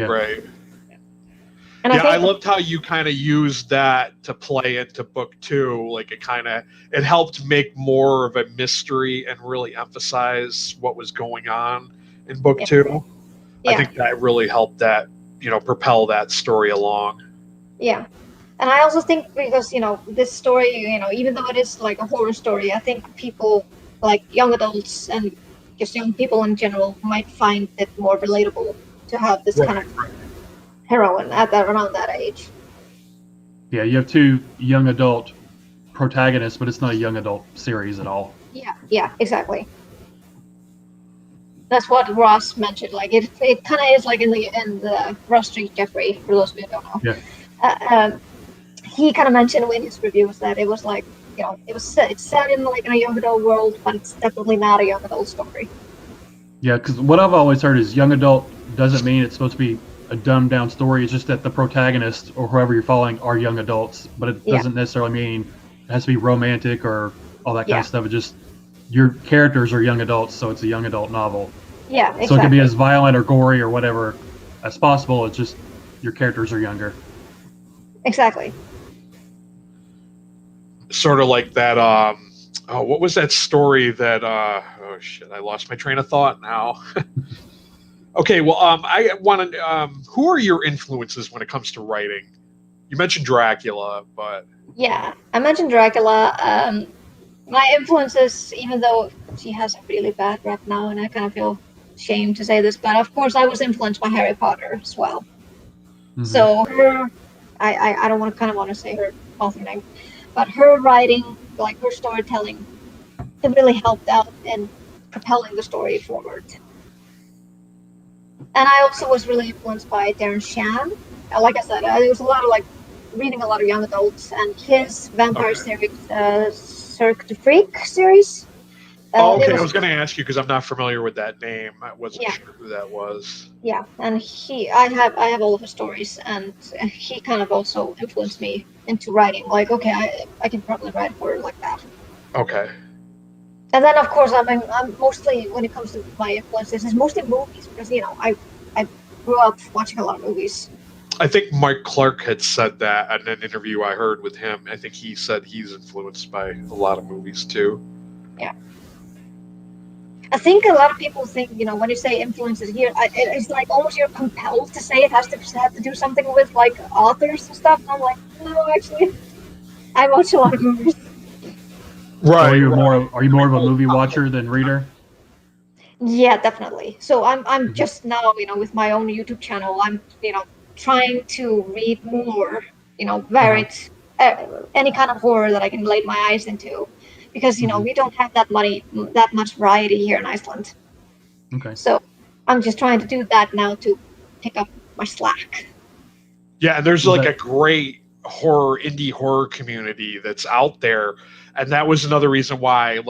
And I loved how you kind of used that to play into book 2. Like it helped make more of a mystery and really emphasize what was going on in book 2. Yeah. I think that really helped that, propel that story along. Yeah. And I also think because, this story, even though it is like a horror story, I think people like young adults and just young people in general might find it more relatable to have this kind of heroine around that age. Yeah, you have 2 young adult protagonists, but it's not a young adult series at all. Yeah, exactly. That's what Ross mentioned. Like it kind of is like in the Ross Street Jeffrey, for those of you who don't know. Yeah. He kind of mentioned in his reviews that it was like, it's set in like in a young adult world, but it's definitely not a young adult story. Yeah, because what I've always heard is young adult doesn't mean it's supposed to be a dumbed down story. It's just that the protagonist or whoever you're following are young adults, but it doesn't necessarily mean it has to be romantic or all that kind of stuff. It just your characters are young adults, so it's a young adult novel. Yeah, exactly. So it can be as violent or gory or whatever as possible. It's just your characters are younger. Exactly. Sort of like that. What was that story that? Oh shit! I lost my train of thought now. Okay, well, I want to. Who are your influences when it comes to writing? You mentioned Dracula, but yeah, I mentioned Dracula. My influences, even though she has a really bad rep now, and I kind of feel ashamed to say this, but of course I was influenced by Harry Potter as well. Mm-hmm. So her, I don't want to say her author name, but her writing, like her storytelling, it really helped out in propelling the story forward. And I also was really influenced by Darren Shan. Like I said, there was a lot of reading a lot of young adults, and his vampire series, Cirque du Freak series. Okay, I was going to ask you because I'm not familiar with that name. I wasn't sure who that was. Yeah, and I have all of his stories, and he kind of also influenced me into writing. Like, okay, I can probably write a word like that. Okay. And then, of course, I'm mostly, when it comes to my influences, it's mostly movies, because, I grew up watching a lot of movies. I think Mike Clark had said that in an interview I heard with him. I think he said he's influenced by a lot of movies, too. Yeah. I think a lot of people think, when you say influences here, it's like almost you're compelled to say it has to do something with, like, authors and stuff. And I'm like, no, actually, I watch a lot of movies. Right. Are you more of a movie watcher than reader? Yeah, definitely. So I'm just now, with my own YouTube channel, I'm, trying to read more, varied, any kind of horror that I can lay my eyes into, because we don't have that much variety here in Iceland. Okay. So I'm just trying to do that now to pick up my slack. Yeah, and there's a great indie horror community that's out there. And that was another reason why,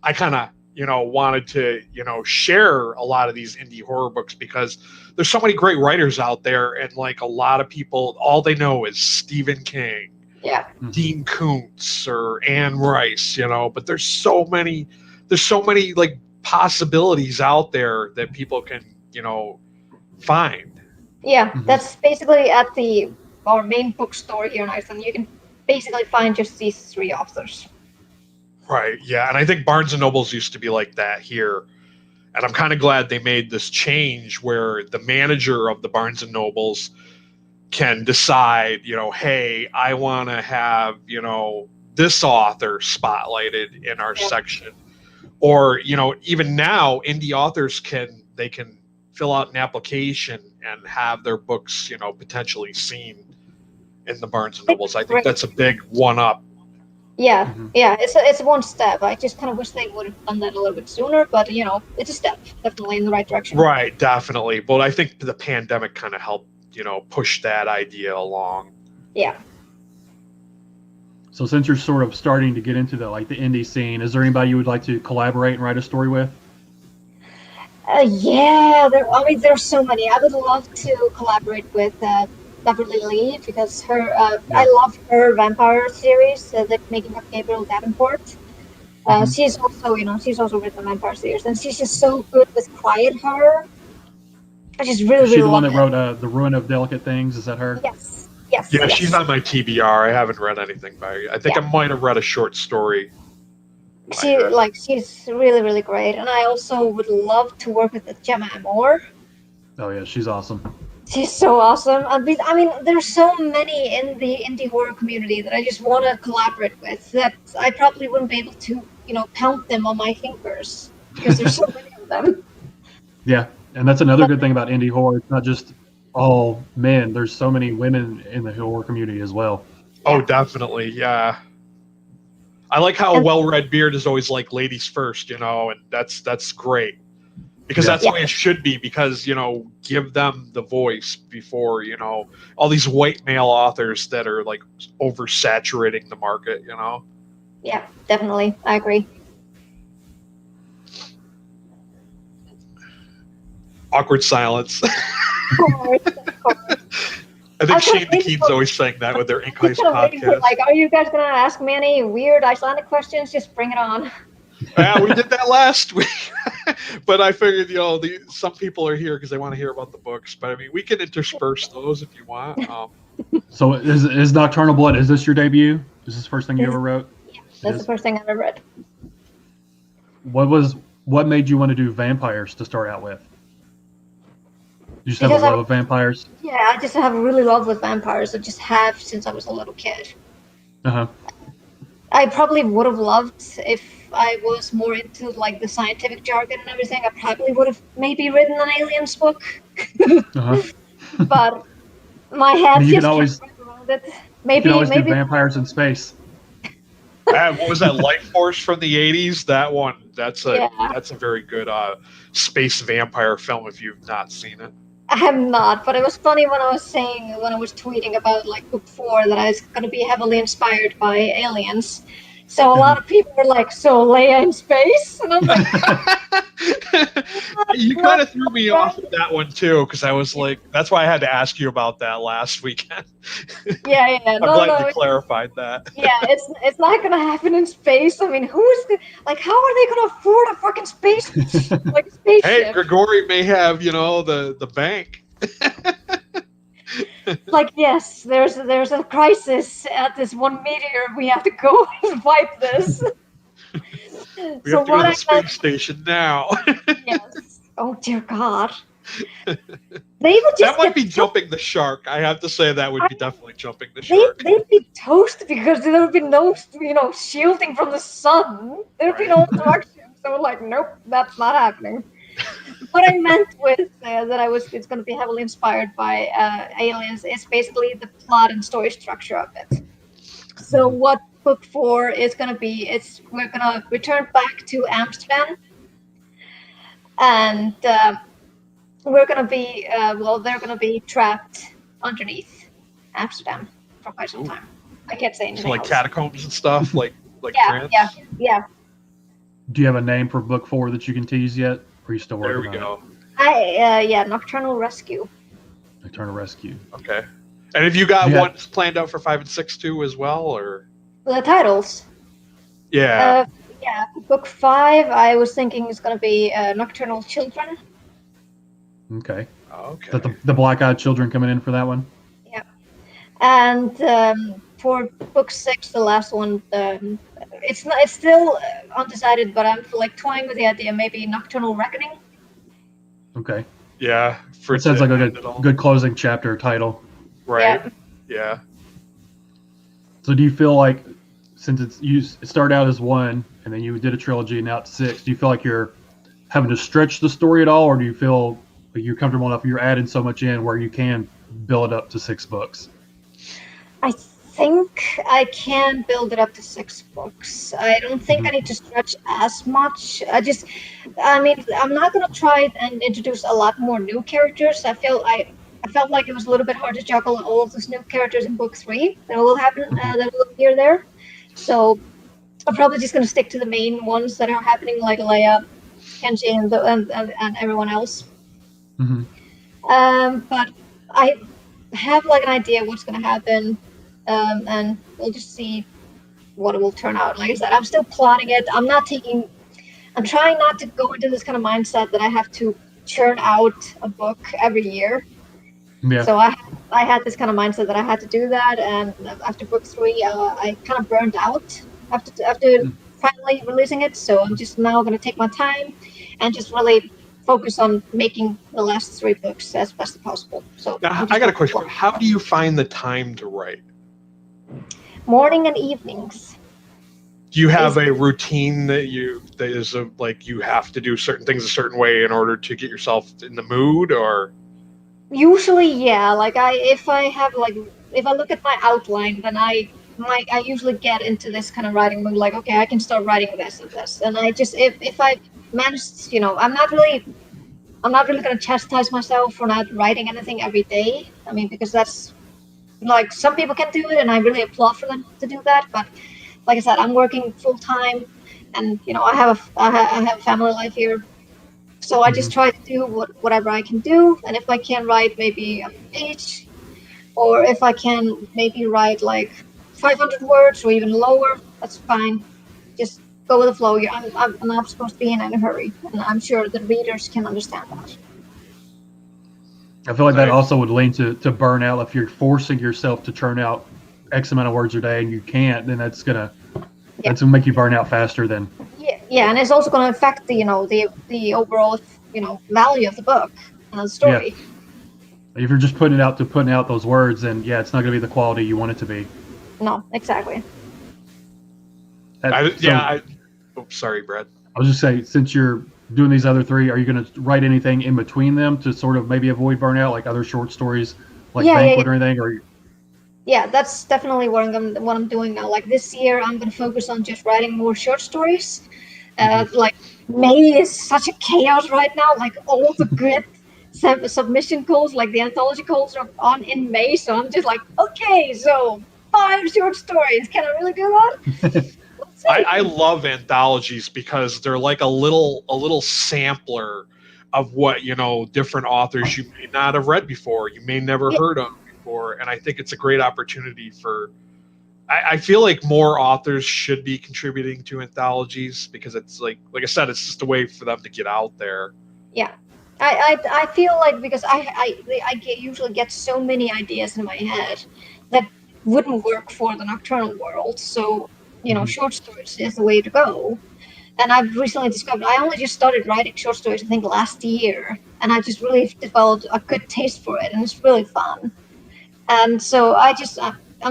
I kind of, wanted to, share a lot of these indie horror books, because there's so many great writers out there. And a lot of people, all they know is Stephen King, Dean Koontz, or Anne Rice, but there's so many possibilities out there that people can, find. Yeah, that's basically at our main bookstore here in Iceland. You can basically find just these 3 authors. Right, yeah, and I think Barnes & Nobles used to be like that here. And I'm kind of glad they made this change where the manager of the Barnes & Nobles can decide, hey, I want to have, this author spotlighted in our section. Or, even now, indie authors can fill out an application and have their books, potentially seen in the Barnes & Nobles. I think that's a big one-up. Yeah, it's one step. I just kind of wish they would have done that a little bit sooner, but it's a step, definitely in the right direction. Right, definitely. But I think the pandemic kind of helped, push that idea along. Yeah. So since you're sort of starting to get into the indie scene, is there anybody you would like to collaborate and write a story with? Yeah, there's so many. I would love to collaborate with Beverly Lee, because I love her vampire series, the Making of Gabriel Davenport. She's also written the vampire series, and she's just so good with quiet horror. I just really, Is she really the one that love wrote The Ruin of Delicate Things? Is that her? Yes. Yeah, yes. She's on my TBR. I haven't read anything by her. I think I might have read a short story. She's really, really great, and I also would love to work with Gemma Amor. Oh yeah, she's awesome. She's so awesome. I mean, there's so many in the indie horror community that I just want to collaborate with that I probably wouldn't be able to, count them on my fingers, because there's so many of them. Yeah, and that's another good thing about indie horror. It's not just Oh man, there's so many women in the horror community as well. Oh, definitely, yeah. I like how well-read beard is always like ladies first, and that's great. Because that's the way it should be, because, give them the voice before, all these white male authors that are like oversaturating the market, Yeah, definitely. I agree. Awkward silence. I think Shane DeKean's always saying that with their Ink Heist podcast. Like, are you guys going to ask me any weird Icelandic questions? Just bring it on. Yeah, we did that last week. But I figured, some people are here because they want to hear about the books. But, I mean, we can intersperse those if you want. So is Nocturnal Blood, is this your debut? Is this the first thing you ever wrote? Yeah, that's the first thing I ever read. What made you want to do vampires to start out with? You just have a love of vampires? Yeah, I just have a really love with vampires. I just have since I was a little kid. Uh-huh. I probably would have loved if I was more into like the scientific jargon and everything. I probably would have maybe written an aliens book. Uh-huh. But my head you just can always, around it. Maybe you can always do vampires in space. What was that, Life Force from the 80s? That one, that's a very good space vampire film if you've not seen it. I have not, but it was funny when I was tweeting about like book 4 that I was going to be heavily inspired by aliens. So a lot of people were like, "So Leia in space?" And I'm like, you kind of threw me off with that one too, because I was like, that's why I had to ask you about that last weekend. Yeah. I'm glad you clarified that. Yeah, it's not gonna happen in space. I mean, how are they gonna afford a fucking spaceship? Hey, Grigori may have, the bank. Like, yes, there's a crisis at this one meteor. We have to go and fight this. We have to go to the space station now. Yes. Oh dear God. They would just that might be jumping the shark. I have to say that would be definitely jumping the shark. They'd be toast because there would be no, shielding from the sun. There'd be no interaction. So like, nope, that's not happening. What I meant with it's going to be heavily inspired by aliens is basically the plot and story structure of it. So what book 4 is going to be, we're going to return back to Amsterdam, and we're going to be, they're going to be trapped underneath Amsterdam for quite some time. I can't say anything. So like else. catacombs and stuff, like yeah. Do you have a name for book 4 that you can tease yet? Or are you still working on it? Nocturnal Rescue. Nocturnal Rescue. Okay. And have you got one planned out for 5 and 6 too as well, or the titles? Yeah. Book 5 I was thinking is going to be Nocturnal Children. Okay. Okay. The black-eyed children coming in for that one? Yeah. And for book 6, the last one, it's still undecided, but I'm like toying with the idea maybe Nocturnal Reckoning. Okay. Yeah. It sounds like a good closing chapter title. Right. Yeah. So do you feel like, since it started out as 1 and then you did a trilogy and now it's 6, do you feel like you're having to stretch the story at all, or do you feel like you're comfortable enough you're adding so much in where you can build it up to 6 books? I think I can build it up to 6 books. I don't think I need to stretch as much. I'm not going to try and introduce a lot more new characters. I felt like it was a little bit hard to juggle all of those new characters in book 3 that will happen, that will appear there. So I'm probably just going to stick to the main ones that are happening, like Leia, Kenji, and everyone else. But I have like an idea what's going to happen, and we'll just see what it will turn out. Like I said, I'm still plotting it. I'm trying not to go into this kind of mindset that I have to churn out a book every year. Yeah. So I had this kind of mindset that I had to do that, and after book 3, I kind of burned out after finally releasing it. So I'm just now going to take my time and just really focus on making the last 3 books as best as possible. So now, I got a question. How do you find the time to write? Morning and evenings. Do you have a routine that is like you have to do certain things a certain way in order to get yourself in the mood, or? Usually, yeah. Like if I look at my outline, then I usually get into this kind of writing mood. Like, okay, I can start writing this and this, and I just if I manage, I'm not really gonna chastise myself for not writing anything every day. I mean, because that's like some people can do it, and I really applaud for them to do that. But like I said, I'm working full time, and I have a family life here. So I just try to do whatever I can do, and if I can write maybe a page, or if I can maybe write like 500 words or even lower, that's fine. Just go with the flow. I'm not supposed to be in any hurry, and I'm sure the readers can understand that. I feel like that also would lead to burnout if you're forcing yourself to churn out X amount of words a day and you can't. Then that's gonna make you burn out faster than. Yeah, and it's also going to affect the overall value of the book and the story. Yeah. If you're just putting out those words, then it's not going to be the quality you want it to be. No, exactly. Sorry, Brad. I was just saying, since you're doing these other three, are you going to write anything in between them to sort of maybe avoid burnout, like other short stories, like Banquet or anything? Or yeah, that's definitely what I'm doing now. Like this year, I'm going to focus on just writing more short stories. Like May is such a chaos right now. Like all the good submission calls, like the anthology calls, are on in May. So I'm just like, okay, so 5 short stories. Can I really do that? I love anthologies because they're like a little sampler of what different authors you may not have read before, you may never heard of before, and I think it's a great opportunity for. I feel like more authors should be contributing to anthologies because it's like I said, it's just a way for them to get out there. Yeah, I feel like because usually get so many ideas in my head that wouldn't work for the nocturnal world. So short stories is the way to go. And I've recently discovered I only just started writing short stories I think last year, and I just really developed a good taste for it, and it's really fun. And so I'm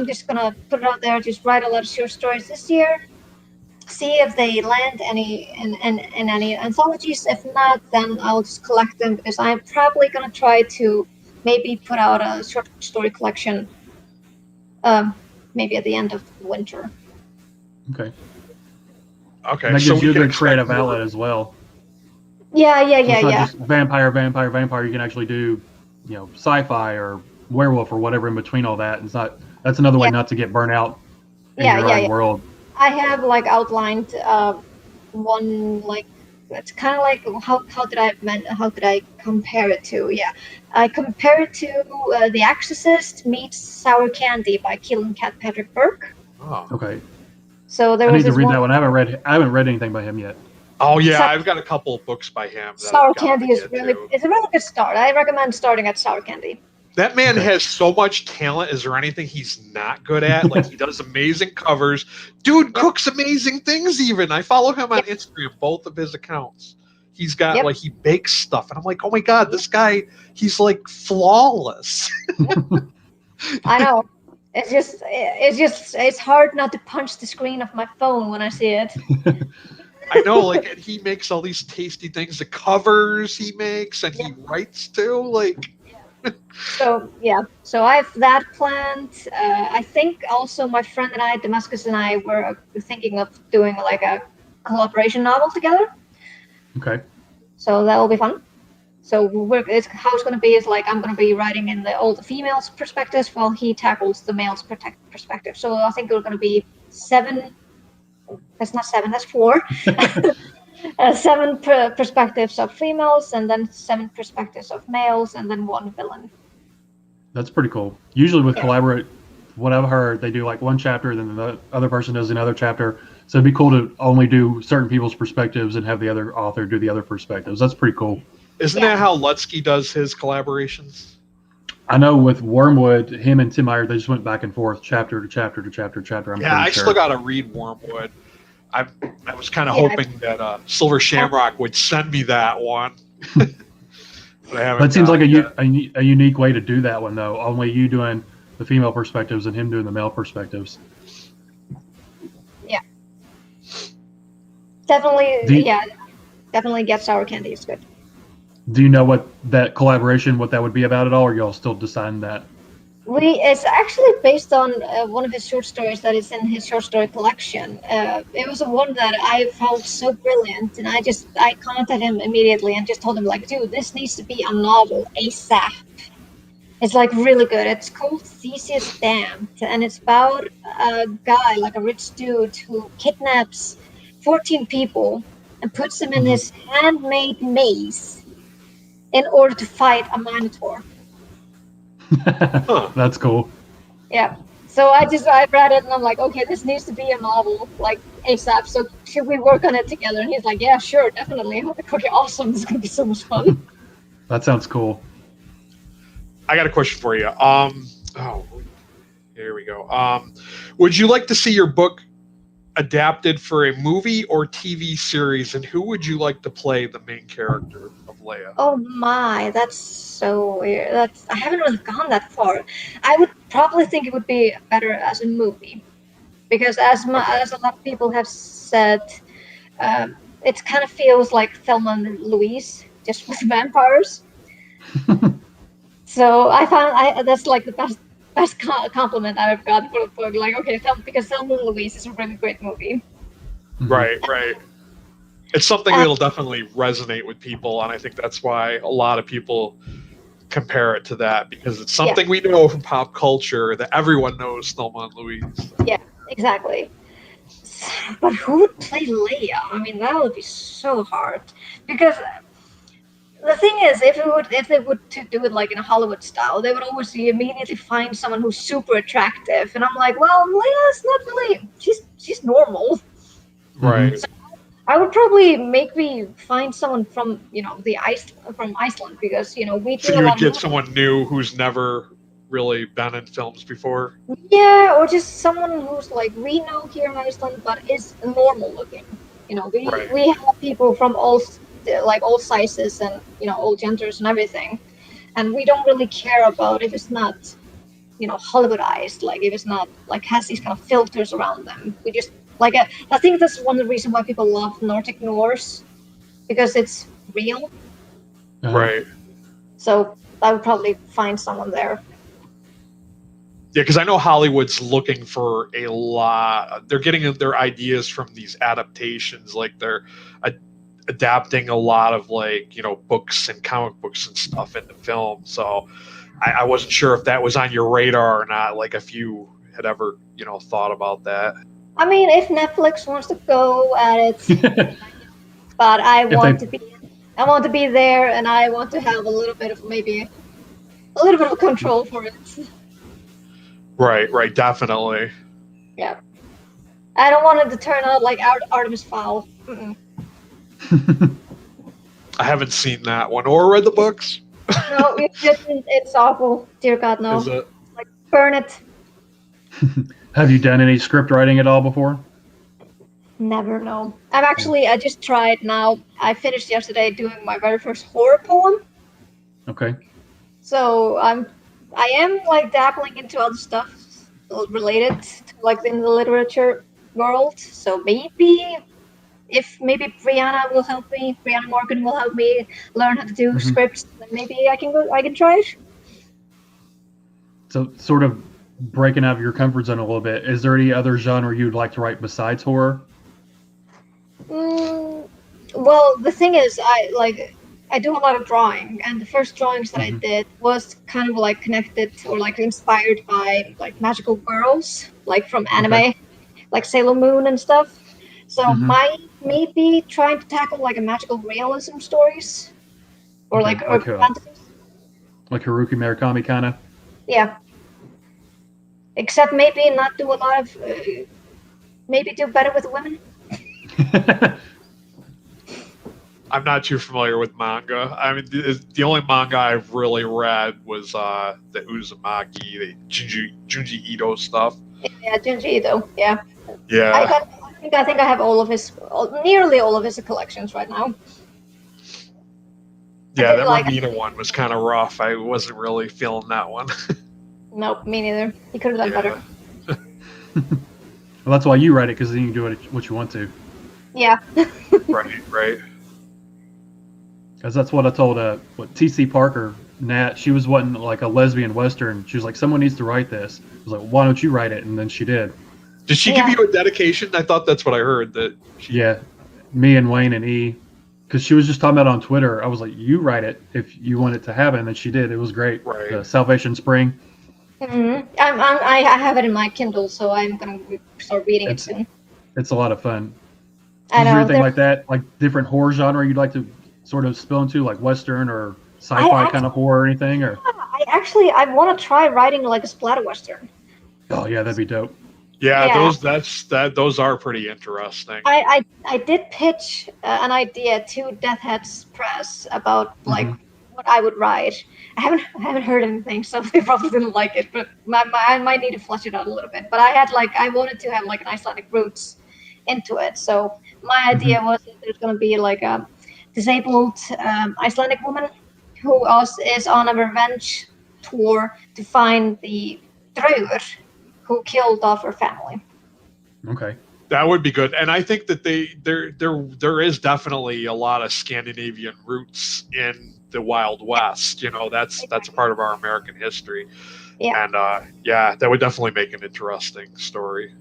just gonna put it out there, just write a lot of short stories this year, see if they land in any anthologies. If not, then I'll just collect them because I'm probably gonna try to maybe put out a short story collection, maybe at the end of the winter. Okay. Okay. And that gives you a good creative outlet as well. Yeah. It's not just vampire. You can actually do, sci-fi or werewolf or whatever in between all that. It's not. That's another way not to get burnt out in your own world. I have outlined one it's kind of like how did I compare it to? Yeah, I compare it to The Exorcist meets Sour Candy by Keelan Patrick Burke. Oh. Okay. So I need to read that one. I haven't read anything by him yet. Oh yeah, I've got a couple of books by him. Sour Candy is it's a really good start. I recommend starting at Sour Candy. That man has so much talent. Is there anything he's not good at? Like, he does amazing covers. Dude cooks amazing things even. I follow him on Instagram, both of his accounts. He's got he bakes stuff. And I'm like, oh my God, this guy, he's like flawless. I know. It's hard not to punch the screen of my phone when I see it. I know, and he makes all these tasty things. The covers he makes, and he writes too, So I have that planned. I think also my friend and I, Damascus and I, were thinking of doing a collaboration novel together. Okay. So that will be fun. So how it's going to be is I'm going to be writing in all the females' perspectives while he tackles the males' perspective. So I think we're going to be 7. That's not 7. That's 4. 7 perspectives of females, and then 7 perspectives of males, and then 1 villain. That's pretty cool. Usually with collaborate, what I've heard, they do one chapter, then the other person does another chapter. So it'd be cool to only do certain people's perspectives and have the other author do the other perspectives. That's pretty cool. Isn't that how Lutsky does his collaborations? I know with Wormwood, him and Tim Meyer, they just went back and forth, chapter to chapter to chapter to chapter. I still got to read Wormwood. I was kind of hoping that Silver Shamrock would send me that one. That seems like a unique way to do that one, though. Only you doing the female perspectives and him doing the male perspectives. Yeah. Definitely get Sour Candy. It's good. Do you know what that collaboration, what that would be about at all, or y'all still deciding that? It's actually based on one of his short stories that is in his short story collection. It was a one that I found so brilliant, and I contacted him immediately and just told him like, dude, this needs to be a novel ASAP. It's like really good. It's called Theseus Damned, and it's about a guy, like a rich dude, who kidnaps 14 people and puts them in his handmade maze in order to fight a minotaur. That's cool. Yeah. So I read it and I'm like, okay, this needs to be a novel, like ASAP. So should we work on it together? And he's like, yeah, sure, definitely. I'm like, okay, awesome. This is gonna be so much fun. That sounds cool. I got a question for you. Here we go. Would you like to see your book adapted for a movie or TV series, and who would you like to play the main character of Leia? Oh my, that's so weird. I haven't really gone that far. I would probably think it would be better as a movie, because as a lot of people have said, it kind of feels like Thelma and Louise just with vampires. So I found that's like the best compliment I've ever gotten for the book. Like, okay, because Thelma and Louise is a really great movie. Right. It's something that'll definitely resonate with people, and I think that's why a lot of people compare it to that, because it's something we know from pop culture that everyone knows Thelma and Louise. Yeah, exactly. But who would play Leia? I mean, that would be so hard, because the thing is, if they would to do it like in a Hollywood style, they would always immediately find someone who's super attractive, and I'm like, well, Leia's not really. She's normal. Right. So I would probably maybe find someone from from Iceland, because we do. So you would get someone new who's never really been in films before. Yeah, or just someone who's like we know here in Iceland, but is normal looking. We have people from all sizes and all genders and everything, and we don't really care about if it's not Hollywoodized, like if it's not like has these kind of filters around them. We just I think that's one of the reasons why people love Nordic Norse, because it's real. Right. So I would probably find someone there. Yeah, because I know Hollywood's looking for a lot. They're getting their ideas from these adaptations, like they're adapting a lot of books and comic books and stuff into film. So I wasn't sure if that was on your radar or not. Like if you had ever thought about that. I mean, if Netflix wants to go at it, but I want to be there, and I want to have a little bit of control for it. Right, definitely. Yeah, I don't want it to turn out like Artemis Fowl. I haven't seen that one or read the books. No, it's awful. Dear God, no. Is it? Like, burn it. Have you done any script writing at all before? Never, no. I just tried now. I finished yesterday doing my very first horror poem. Okay. So I am like dabbling into other stuff related to in the literature world. So maybe Brianna will help me, Brianna Morgan will help me learn how to do scripts, then maybe I can try it. So sort of breaking out of your comfort zone a little bit, is there any other genre you'd like to write besides horror? Well, the thing is, I do a lot of drawing, and the first drawings that I did was kind of connected or inspired by magical girls, from anime, like Sailor Moon and stuff. So maybe trying to tackle a magical realism stories, or urban fantasies. Like Haruki Murakami kind of? Yeah. Except maybe not do a lot of, maybe do better with women. I'm not too familiar with manga. I mean, the only manga I've really read was the Uzumaki, the Junji Ito stuff. Yeah, Junji Ito. Yeah. Yeah. I think I have nearly all of his collections right now. Yeah, that Ramina one was kind of rough. I wasn't really feeling that one. Nope, me neither. He could have done better. Well, that's why you write it, because then you can do what you want to. Yeah. Right. Because that's what I told what T.C. Parker, Nat. She was wanting like a lesbian western. She was like, someone needs to write this. I was like, why don't you write it? And then she did. Did she give you a dedication? I thought that's what I heard. That she... Yeah, me and Wayne and E. Because she was just talking about it on Twitter. I was like, you write it if you want it to happen. And she did. It was great. Right. Salvation Spring. Mm-hmm. I have it in my Kindle, so I'm going to start reading it soon. It's a lot of fun. I know. Is there anything like that? Like different horror genre you'd like to sort of spill into, like Western or sci-fi kind of horror or anything? Or I want to try writing like a splatter Western. Oh, yeah, that'd be dope. Yeah, those are pretty interesting. I did pitch an idea to Death Heads Press about like what I would write. I haven't heard anything, so they probably didn't like it. But I might need to flesh it out a little bit. But I wanted to have like an Icelandic roots into it. So my idea was that there's going to be like a disabled Icelandic woman who is on a revenge tour to find the Draugur who killed off her family. Okay. That would be good. And I think that there is definitely a lot of Scandinavian roots in the Wild West. You know, that's a part of our American history. Yeah. And that would definitely make an interesting story.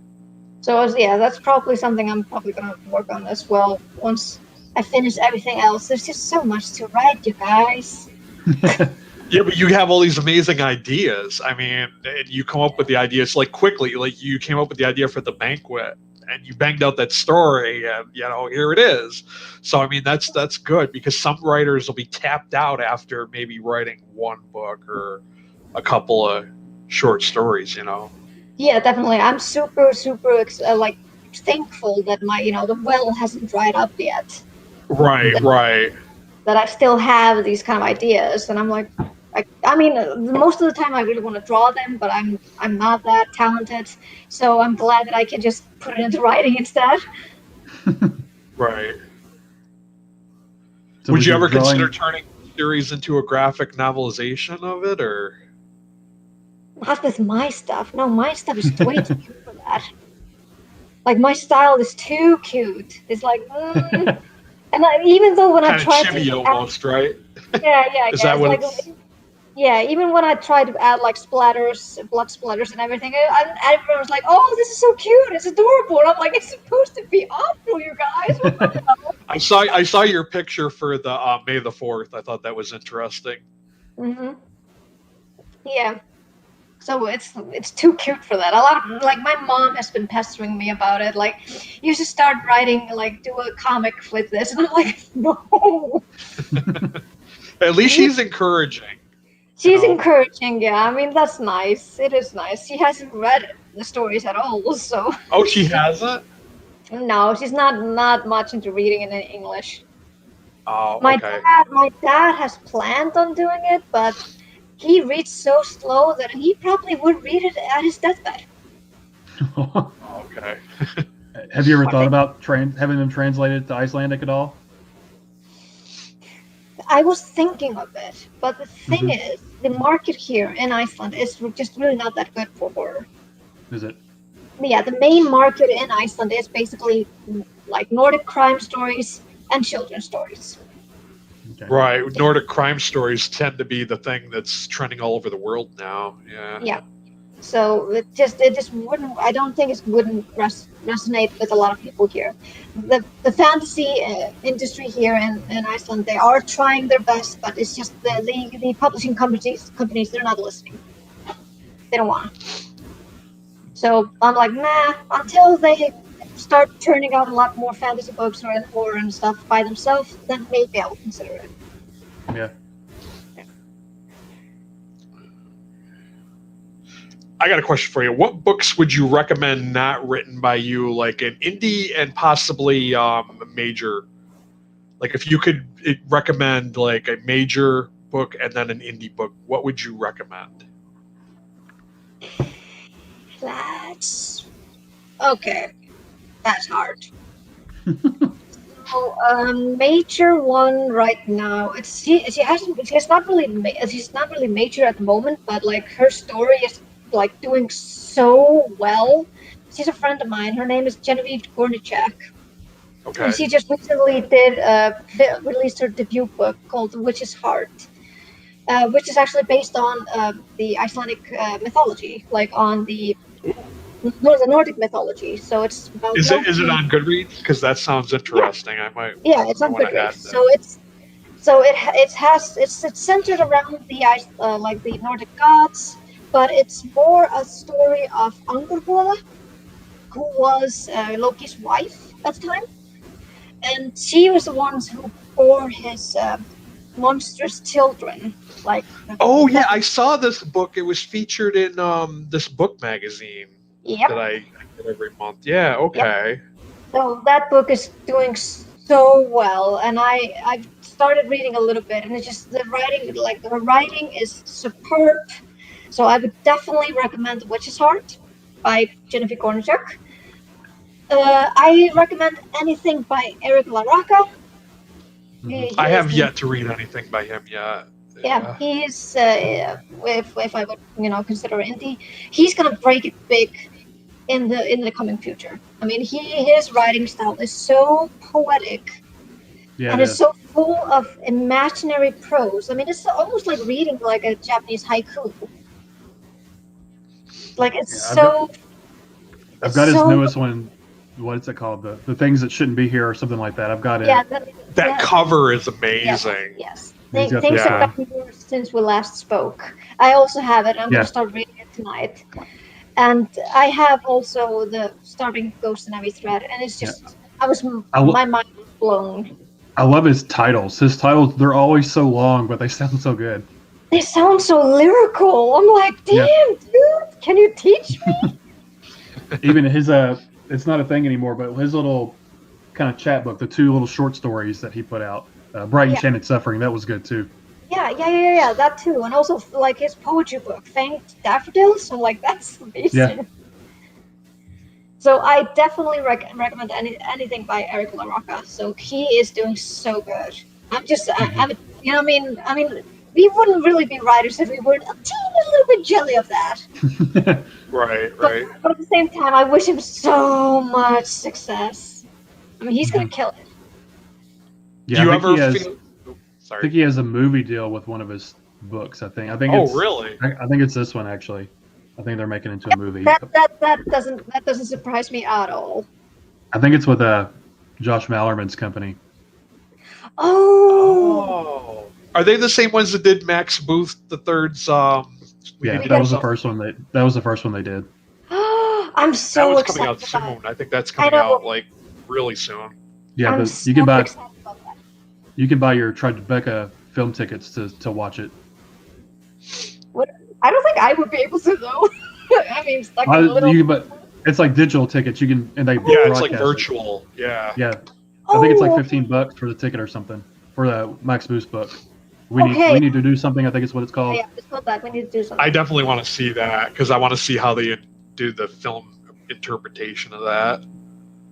So that's probably something I'm probably going to work on as well once I finish everything else. There's just so much to write, you guys. Yeah, but you have all these amazing ideas. I mean, you come up with the ideas like quickly. Like you came up with the idea for the banquet, and you banged out that story, and here it is. So I mean, that's good because some writers will be tapped out after maybe writing one book or a couple of short stories. Yeah, definitely. I'm super thankful that my the well hasn't dried up yet. Right. That I still have these kind of ideas, and I'm like. I mean, most of the time I really want to draw them, but I'm not that talented. So I'm glad that I can just put it into writing instead. Right. So would you ever consider turning the series into a graphic novelization of it, or? Not with my stuff. No, my stuff is way too cute for that. Like my style is too cute. It's like, and even though when I try to almost, right? Yeah. Is that what? Yeah, even when I try to add like splatters, blood splatters and everything, everyone was like, "Oh, this is so cute! It's adorable!" And I'm like, "It's supposed to be awful, you guys." I saw your picture for the May the 4th. I thought that was interesting. Yeah. So it's too cute for that. A lot of like my mom has been pestering me about it. Like, you should start writing, like, do a comic with this, and I'm like, no. At least she's encouraging. She's encouraging, yeah. I mean, that's nice. It is nice. She hasn't read the stories at all, so. Oh, she hasn't? No, she's not much into reading in English. Oh, my okay. My dad has planned on doing it, but he reads so slow that he probably would read it at his deathbed. Okay. Have you ever thought about having them translated to Icelandic at all? I was thinking of it, but the thing is, the market here in Iceland is just really not that good for horror. Is it? Yeah, the main market in Iceland is basically like Nordic crime stories and children's stories. Okay. Right, Nordic crime stories tend to be the thing that's trending all over the world now. Yeah. Yeah. So it just wouldn't. I don't think it wouldn't resonate with a lot of people here. The fantasy industry here in Iceland, they are trying their best, but it's just the publishing companies they're not listening. They don't want to. So I'm like, nah. Until they start turning out a lot more fantasy books or horror and stuff by themselves, then maybe I will consider it. Yeah. I got a question for you. What books would you recommend not written by you, like an indie and possibly a major? Like if you could recommend like a major book and then an indie book, what would you recommend? That's okay. That's hard. So, major one right now. She's not really major at the moment, but like her story is like doing so well. She's a friend of mine. Her name is Genevieve Gornichak. Okay. And she just recently released her debut book called The Witch's Heart, which is actually based on the Icelandic mythology, like on the Nordic mythology. So it's about Is Loki. it on Goodreads? Because that sounds interesting. I might. Yeah, it's I on want to add Goodreads. that. It's centered around like the Nordic gods, but it's more a story of Angrboda, who was Loki's wife at the time, and she was the ones who bore his monstrous children. Like, Oh yeah, I saw this book. It was featured in this book magazine yep, that I get every month. Yeah. yep. Okay. So that book is doing so well, and I started reading a little bit, and it's just the writing is superb. So I would definitely recommend The Witch's Heart by Jennifer Kornchuk. I recommend anything by Eric LaRocca. I have yet to read anything by him yet. Yeah, he's if I would consider indie, he's gonna break it big in the coming future. I mean, his writing style is so poetic, and it's so full of imaginary prose. I mean, it's almost like reading like a Japanese haiku. Like I've got his newest one. What is it called? The things that shouldn't be here, or something like that. I've got it. Yeah, that cover is amazing. Yes. Things have gotten worse since we last spoke. I also have it. I'm going to start reading it tonight. And I have also the starting Ghost in Every Thread, and it's just my mind was blown. I love his titles. His titles, they're always so long, but they sound so good. They sound so lyrical. I'm like, damn, dude, can you teach me? Even his it's not a thing anymore, but his little kind of chat book, the 2 little short stories that he put out, Bright Enchanted Suffering, that was good too. Yeah, that too. And also like his poetry book, Faint Daffodils. I'm like, that's amazing. Yeah. So I definitely recommend anything by Eric LaRocca. So he is doing so good. I'm I mean, we wouldn't really be writers if we weren't a teeny little bit jelly of that. Right. But at the same time, I wish him so much success. I mean, he's gonna kill it. Yeah, I think he has a movie deal with one of his books. I think. Really? I think it's this one actually. I think they're making it into a movie. That doesn't surprise me at all. I think it's with Josh Mallerman's company. Oh. Are they the same ones that did Max Booth the Third's? That was the first one. That was the first one they did. I'm so excited. That was coming out soon. I think that's coming out like really soon. Yeah, but you can buy. You can buy your Tribeca film tickets to watch it. What? I don't think I would be able to though. I mean, it's like digital tickets. You can it's like virtual. Yeah. Yeah. I think it's like $15 for the ticket or something for the Max Booth book. We need to do something. I think it's what it's called. Yeah, it's called that. We need to do something. I definitely want to see that because I want to see how they do the film interpretation of that.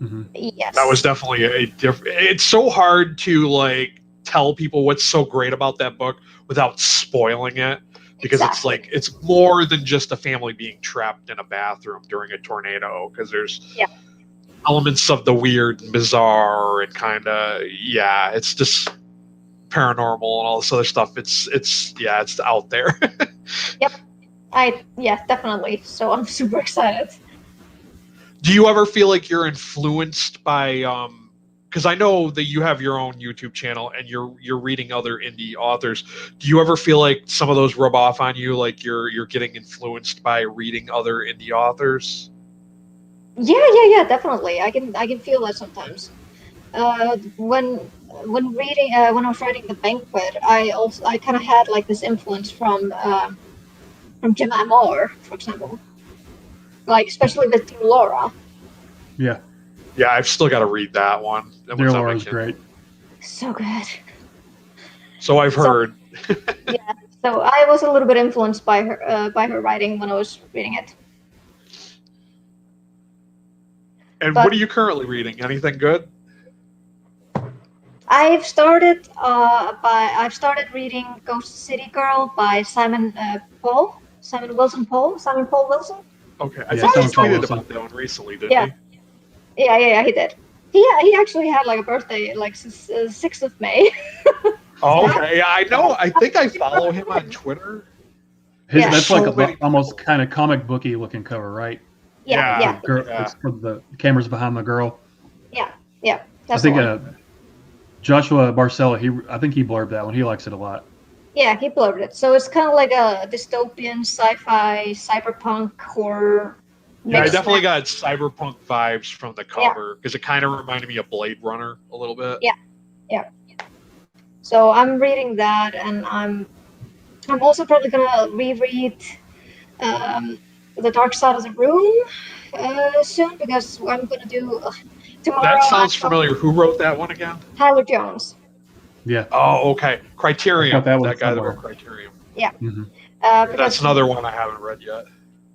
Mm-hmm. Yes, that was definitely a different. It's so hard to like tell people what's so great about that book without spoiling it because it's like it's more than just a family being trapped in a bathroom during a tornado because there's elements of the weird and bizarre and kind of it's just paranormal and all this other stuff. It's out there. Yep. Definitely. So I'm super excited. Do you ever feel like you're influenced by because I know that you have your own YouTube channel and you're reading other indie authors. Do you ever feel like some of those rub off on you, like you're getting influenced by reading other indie authors? Yeah, definitely. I can feel that sometimes. When reading when I was writing The Banquet, I kind of had like this influence from Jim Amor, for example, like especially with Dear Laura. Yeah, I've still got to read that one. Dear Laura's great. So good. So I've heard. So I was a little bit influenced by her writing when I was reading it. And what are you currently reading? Anything good? I've started reading Ghost City Girl by Simon Paul Wilson. Okay, I think he tweeted about that one recently, didn't he? Yeah, he did. he actually had like a birthday like 6th of May. Oh, okay. Yeah, I know. I think I follow him on Twitter. That's so like almost kind of comic booky looking cover, right? Yeah. It's for the cameras behind the girl. Yeah. I think Joshua Barcella, I think he blurbed that one. He likes it a lot. Yeah, he blurbed it. So it's kind of like a dystopian, sci-fi, cyberpunk horror. Yeah, I definitely got cyberpunk vibes from the cover because it kind of reminded me of Blade Runner a little bit. Yeah. So I'm reading that, and I'm also probably gonna reread The Dark Side of the Room soon because I'm gonna do tomorrow. That sounds familiar. Who wrote that one again? Tyler Jones. Yeah. Oh, okay. Criterion. That guy that wrote Criterion. Yeah. Mm-hmm. That's another one I haven't read yet.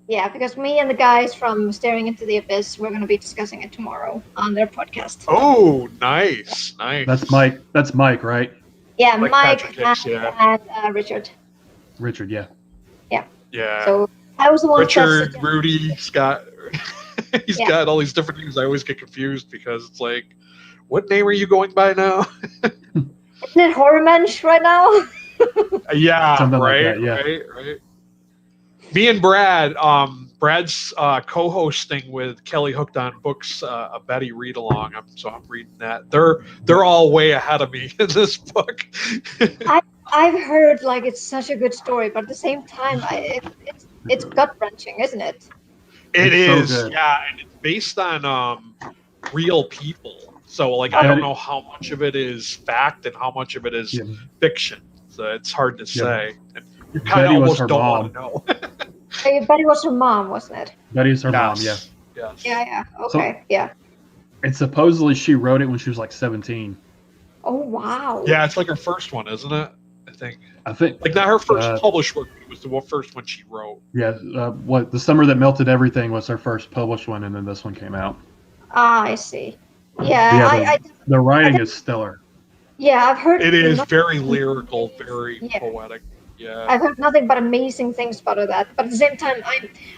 Yeah, because me and the guys from Staring into the Abyss, we're going to be discussing it tomorrow on their podcast. Oh, nice. That's Mike. That's Mike, right? Yeah, like Mike and Richard. Richard, yeah. Yeah. So I was the one. Richard, Rudy, Scott. He's got all these different names. I always get confused because it's like, what name are you going by now? Isn't it Horror Mensch right now? Yeah, something right, like that, yeah. Right. Me and Brad, Brad's co-hosting with Kelly Hooked on Books, a Betty read along. So I'm reading that. They're all way ahead of me in this book. I've heard like it's such a good story, but at the same time, it's gut wrenching, isn't it? It is, so yeah, and it's based on real people. So like I don't know how much of it is fact and how much of it is fiction. So it's hard to say. And you kind of almost don't want to know. Betty was her mom, wasn't it? Betty's her mom, yeah. Yes. Yeah. Okay, yeah. And supposedly she wrote it when she was like 17. Oh wow. Yeah, it's like her first one, isn't it? I think like not her first published one. It was the first one she wrote. Yeah, The Summer That Melted Everything was her first published one, and then this one came out. Ah, I see. Yeah, the writing is stellar. Yeah, I've heard it is very lyrical, very poetic. Yeah, I've heard nothing but amazing things about that. But at the same time,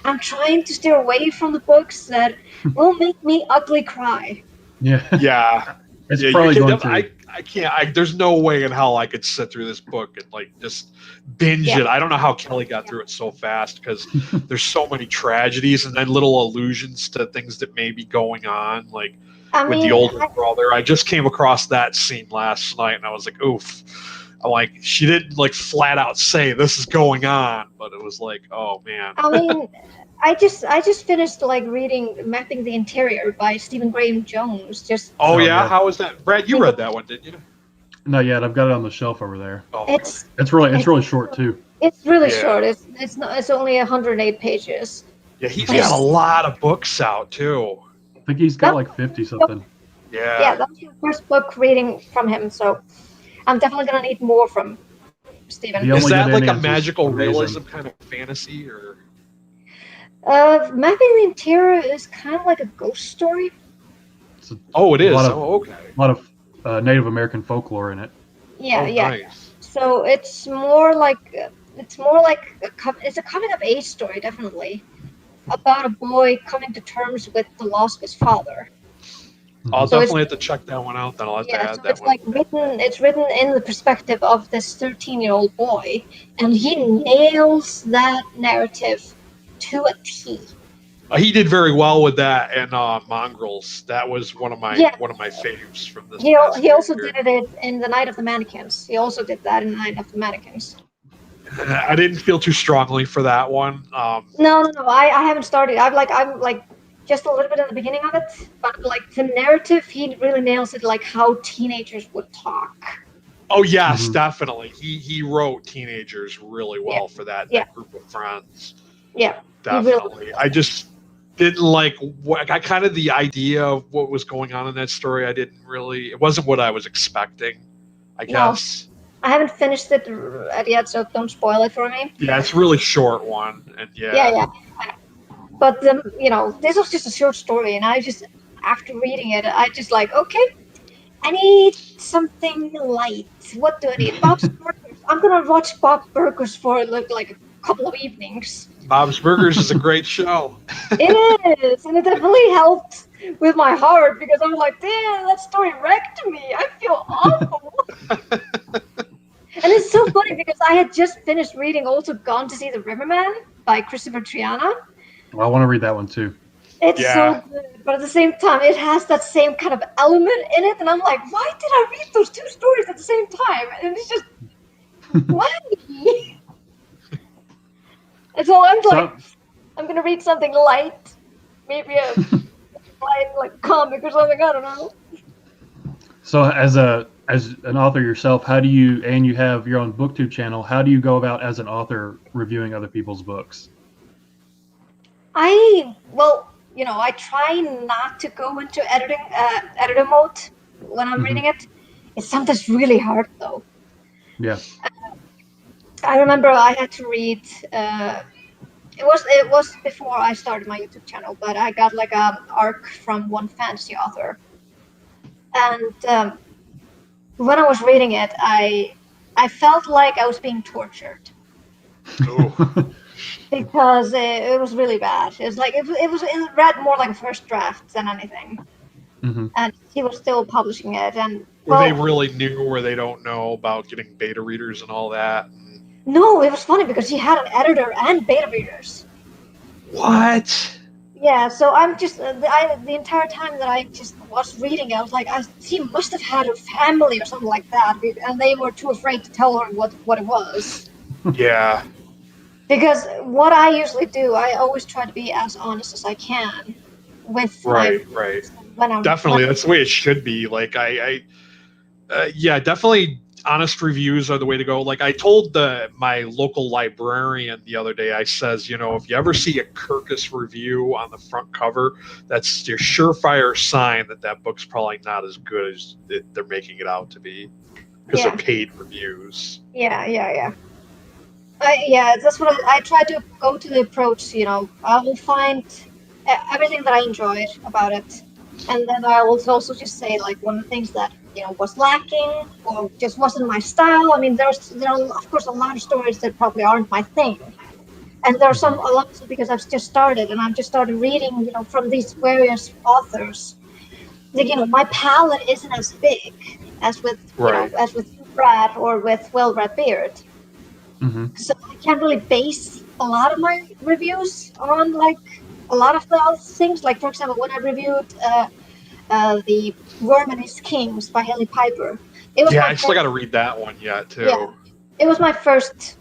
I'm trying to steer away from the books that will make me ugly cry. Yeah. It's probably going to. I can't. There's no way in hell I could sit through this book and like just binge it. I don't know how Kelly got through it so fast because there's so many tragedies and then little allusions to things that may be going on, like with the older brother. I just came across that scene last night and I was like, oof. I'm like, she didn't like flat out say this is going on, but it was like, oh man. I mean, I just finished like reading Mapping the Interior by Stephen Graham Jones. Yeah, how was that, Brad? You read that one, didn't you? Not yet. I've got it on the shelf over there. Oh, it's really short too. It's really short. It's only 108 pages. Yeah, he's got a lot of books out too. I think he's got like 50 something. Yeah, that was my first book reading from him, so I'm definitely gonna need more from Stephen. Is that like a magical realism kind of fantasy, or? Mapping the Interior is kind of like a ghost story. It is. Okay. A lot of Native American folklore in it. Yeah. Nice. So it's more like it's a coming of age story, definitely, about a boy coming to terms with the loss of his father. I'll definitely have to check that one out. Then I'll have to add that one. It's written in the perspective of this 13-year-old boy, and he nails that narrative to a T. He did very well with that, and Mongrels. That was one of my faves from this. He also did it in The Night of the Mannequins. He also did that in The Night of the Mannequins. I didn't feel too strongly for that one. No. I haven't started. I'm like just a little bit at the beginning of it, but like the narrative, he really nails it. Like how teenagers would talk. Oh yes, definitely. He wrote teenagers really well for that group of friends. Yeah, definitely. Really, I just didn't like the idea of what was going on in that story. It wasn't what I was expecting, I guess. I haven't finished it yet, so don't spoil it for me. Yeah, it's a really short one, and yeah. But this was just a short story, and after reading it, I just like, okay, I need something light. What do I need? Bob's Burgers. I'm gonna watch Bob's Burgers for like a couple of evenings. Bob's Burgers is a great show. It is, and it definitely helped with my heart because I'm like, damn, that story wrecked me. I feel awful. And it's so funny because I had just finished reading also Gone to See the Riverman by Christopher Triana. Well, I want to read that one too. It's so good, but at the same time, it has that same kind of element in it, and I'm like, why did I read those two stories at the same time? And it's just, why? And so I'm like, I'm gonna read something light, maybe a light like comic or something. I don't know. So as an author yourself, how do you, and you have your own BookTube channel, how do you go about as an author reviewing other people's books? I try not to go into editor mode when I'm reading it. It's sometimes really hard though. Yeah. I remember I had to read. It was before I started my YouTube channel, but I got like an arc from one fantasy author, and when I was reading it, I felt like I was being tortured. Oh. Because it was really bad. It's like it read more like a first draft than anything, and he was still publishing it. And they really knew where they don't know about getting beta readers and all that. No, it was funny because he had an editor and beta readers. What? Yeah, so I'm just the entire time that I just was reading, I was like, he must have had a family or something like that, and they were too afraid to tell her what it was. Yeah. Because what I usually do, I always try to be as honest as I can with right. Definitely, that's the way it should be. Like definitely honest reviews are the way to go. Like I told my local librarian the other day, I says, if you ever see a Kirkus review on the front cover, that's your surefire sign that book's probably not as good as they're making it out to be, because they're paid reviews. Yeah. That's what I try to go to the approach. I will find everything that I enjoyed about it, and then I will also just say like one of the things that was lacking or just wasn't my style. I mean, there are of course a lot of stories that probably aren't my thing, and there are a lot because I've just started and I've just started reading from these various authors. Like, my palette isn't as big as with as with Brad or with Will Redbeard. So I can't really base a lot of my reviews on like a lot of the other things. Like, for example, when I reviewed the Worm and His Kings by Haley Piper, I still got to read that one yet too. Yeah, it was my first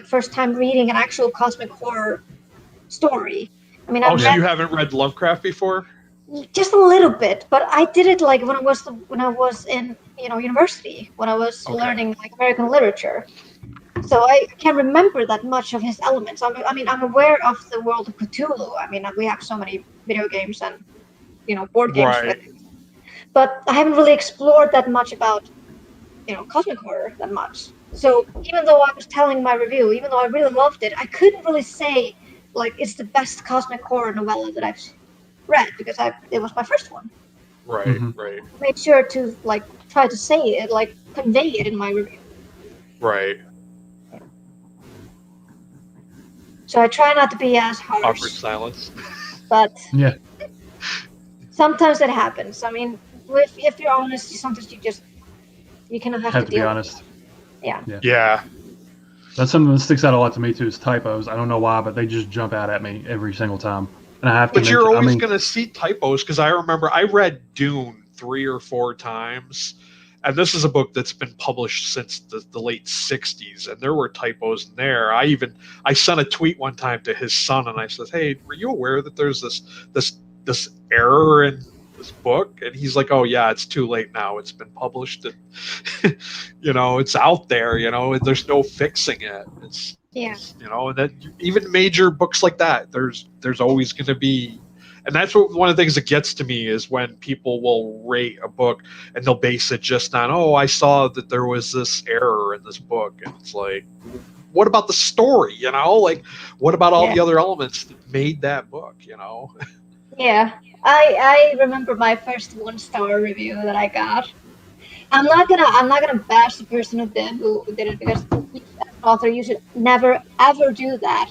first time reading an actual cosmic horror story. I mean, so you haven't read Lovecraft before? Just a little bit, but I did it like when I was in university, when I was learning like American literature. So I can't remember that much of his elements. I mean, I'm aware of the world of Cthulhu. I mean, we have so many video games and board games with it. But I haven't really explored that much about cosmic horror that much. So even though I was telling my review, even though I really loved it, I couldn't really say like it's the best cosmic horror novella that I've read because it was my first one. Right. I made sure to like try to say it, like convey it in my review. Right. So I try not to be as harsh. Awkward silence. But yeah, sometimes it happens. I mean, if you're honest, sometimes you kind of have to be honest. Yeah. That's something that sticks out a lot to me too. Is typos. I don't know why, but they just jump out at me every single time, and I have to. But you're always going to see typos because I remember I read Dune 3 or 4 times. And this is a book that's been published since the late 60s, and there were typos in there. I sent a tweet one time to his son, and I said, "Hey, were you aware that there's this error in this book?" And he's like, "Oh yeah, it's too late now. It's been published, and it's out there. There's no fixing it. And then even major books like that, there's always going to be." And that's one of the things that gets to me is when people will rate a book and they'll base it just on, I saw that there was this error in this book. And it's like, what about the story? Like, what about all the other elements that made that book, Yeah. I remember my first 1-star review that I got. I'm not gonna bash the person who did it because as an author you should never ever do that.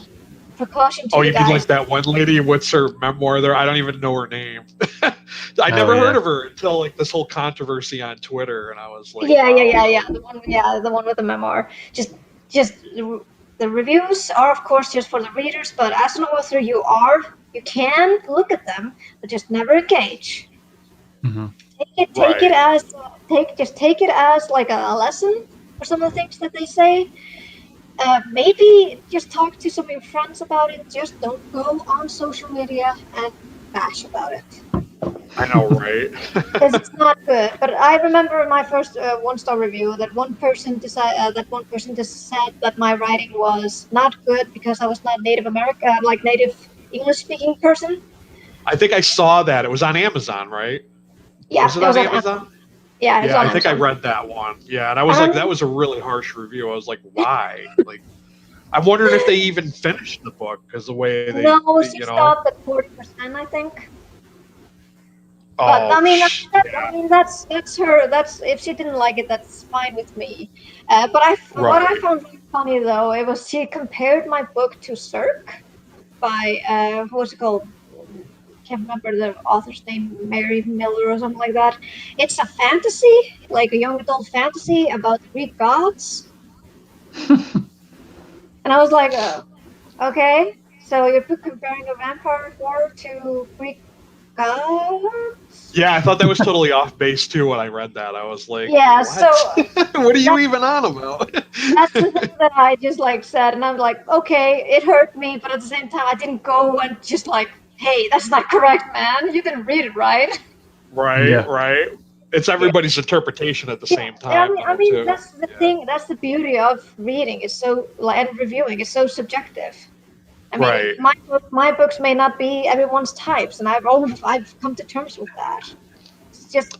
Precaution to you mean like that one lady? What's her memoir there? I don't even know her name. I never heard of her until like this whole controversy on Twitter, and I was like, yeah, the one with the memoir. Just the reviews are of course just for the readers, but as an author, you can look at them, but just never engage. Mm-hmm. Take it as like a lesson for some of the things that they say. Maybe just talk to some of your friends about it. Just don't go on social media and bash about it. I know, right? Because it's not good. But I remember in my first one-star review that one person just said that my writing was not good because I was not native English-speaking person. I think I saw that. It was on Amazon, right? Yeah, was it on Amazon? Yeah, yeah, I think Amazon. I read that one. Yeah, and I was like, that was a really harsh review. I was like, why? Like, I'm wondering if they even finished the book because the way she stopped at 40%, I think. But Oh, I mean, that's her. That's if she didn't like it, that's fine with me. But what I found really funny though, it was she compared my book to Cirque by what was it called? Can't remember the author's name, Mary Miller or something like that. It's a fantasy, like a young adult fantasy about Greek gods. And I was like, okay, so you're comparing a vampire horror to Greek gods? Yeah, I thought that was totally off base too when I read that. I was like, yeah, what? So what are you even on about? That's the thing that I just like said, and I'm like, okay, it hurt me, but at the same time, I didn't go and just like, hey, that's not correct, man. You didn't read it right. Right. It's everybody's interpretation at the same time. I mean, that's the thing. That's the beauty of reading. And reviewing is so subjective. I mean, my books may not be everyone's types, and I've come to terms with that.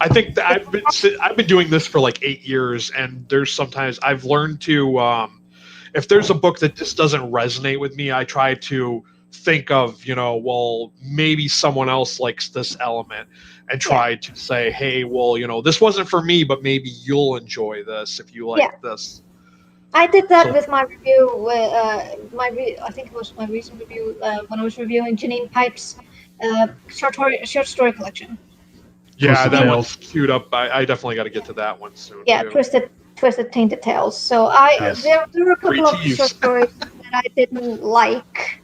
I think that I've been doing this for like 8 years, and there's sometimes I've learned to if there's a book that just doesn't resonate with me, I try to think of well, maybe someone else likes this element, and try to say, hey, well, this wasn't for me, but maybe you'll enjoy this if you like this. I did that with my review. I think it was my recent review when I was reviewing Janine Pipe's short story collection. Yeah, that one's queued up. I definitely got to get to that one soon. Yeah, too. Twisted Tainted Tales. So there were a couple of short stories that I didn't like,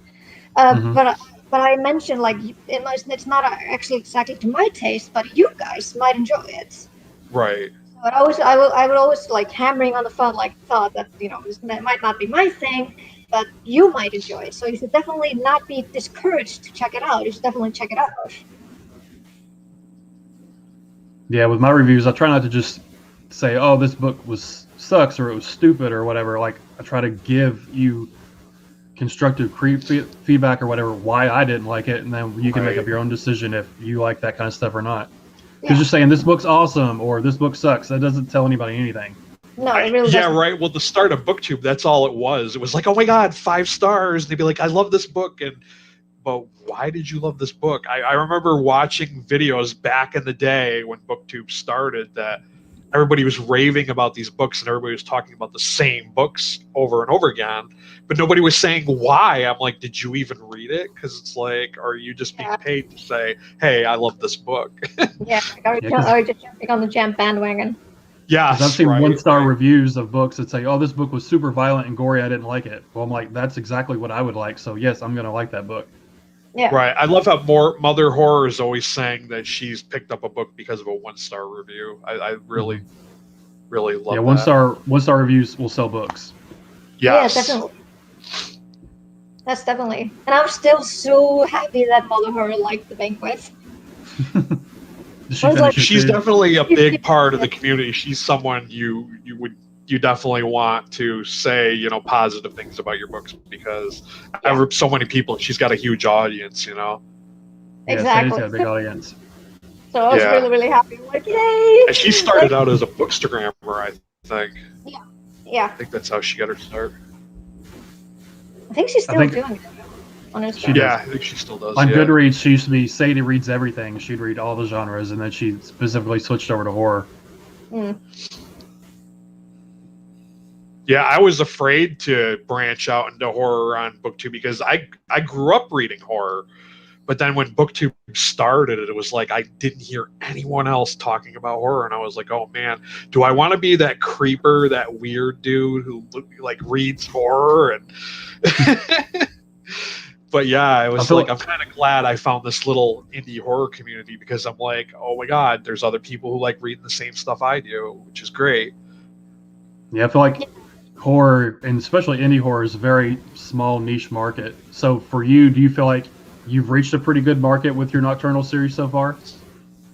but I mentioned like it's not actually exactly to my taste, but you guys might enjoy it. Right. But I would always like hammering on the thought that this might not be my thing, but you might enjoy it. So you should definitely not be discouraged to check it out. You should definitely check it out. Yeah, with my reviews, I try not to just say, "Oh, this book sucks" or "it was stupid" or whatever. Like, I try to give you constructive feedback or whatever why I didn't like it, and then you can make up your own decision if you like that kind of stuff or not. Because just saying this book's awesome or this book sucks, that doesn't tell anybody anything. No, it really doesn't. Right. Well, the start of BookTube, that's all it was. It was like, oh my God, 5 stars. And they'd be like, I love this book, but why did you love this book? I remember watching videos back in the day when BookTube started that everybody was raving about these books and everybody was talking about the same books over and over again, but nobody was saying why. I'm like, did you even read it? Because it's like, are you just being paid to say, hey, I love this book? Are you just jumping on the jam bandwagon? Yeah, I've seen 1-star reviews of books that say, oh, this book was super violent and gory, I didn't like it. Well, I'm like, that's exactly what I would like, so yes, I'm going to like that book. Yeah. Right. I love how Mother Horror is always saying that she's picked up a book because of a 1-star review. I really, really love that. 1-star reviews will sell books. Yes. Yeah, definitely. That's definitely. And I'm still so happy that Mother Horror liked The Banquet. She's definitely a big part of the community. She's someone you definitely want to say positive things about your books because so many people. She's got a huge audience. Exactly. Yeah, a big audience. So I was really, really happy. I'm like, yay! And she started out as a bookstagrammer, I think. Yeah. I think that's how she got her start. I think she's still doing it. On Instagram. Yeah, I think she still does. On Goodreads, she used to be Sadie reads everything. She'd read all the genres, and then she specifically switched over to horror. Yeah, I was afraid to branch out into horror on BookTube because I grew up reading horror, But then when BookTube started, it was like I didn't hear anyone else talking about horror, and I was like, "Oh man, do I want to be that creeper, that weird dude who like reads horror?" And but yeah, I was like, I'm kind of glad I found this little indie horror community because I'm like, oh my god, there's other people who like reading the same stuff I do, which is great. Yeah, I feel like horror, and especially indie horror, is a very small niche market. So for you, do you feel like you've reached a pretty good market with your Nocturnal series so far?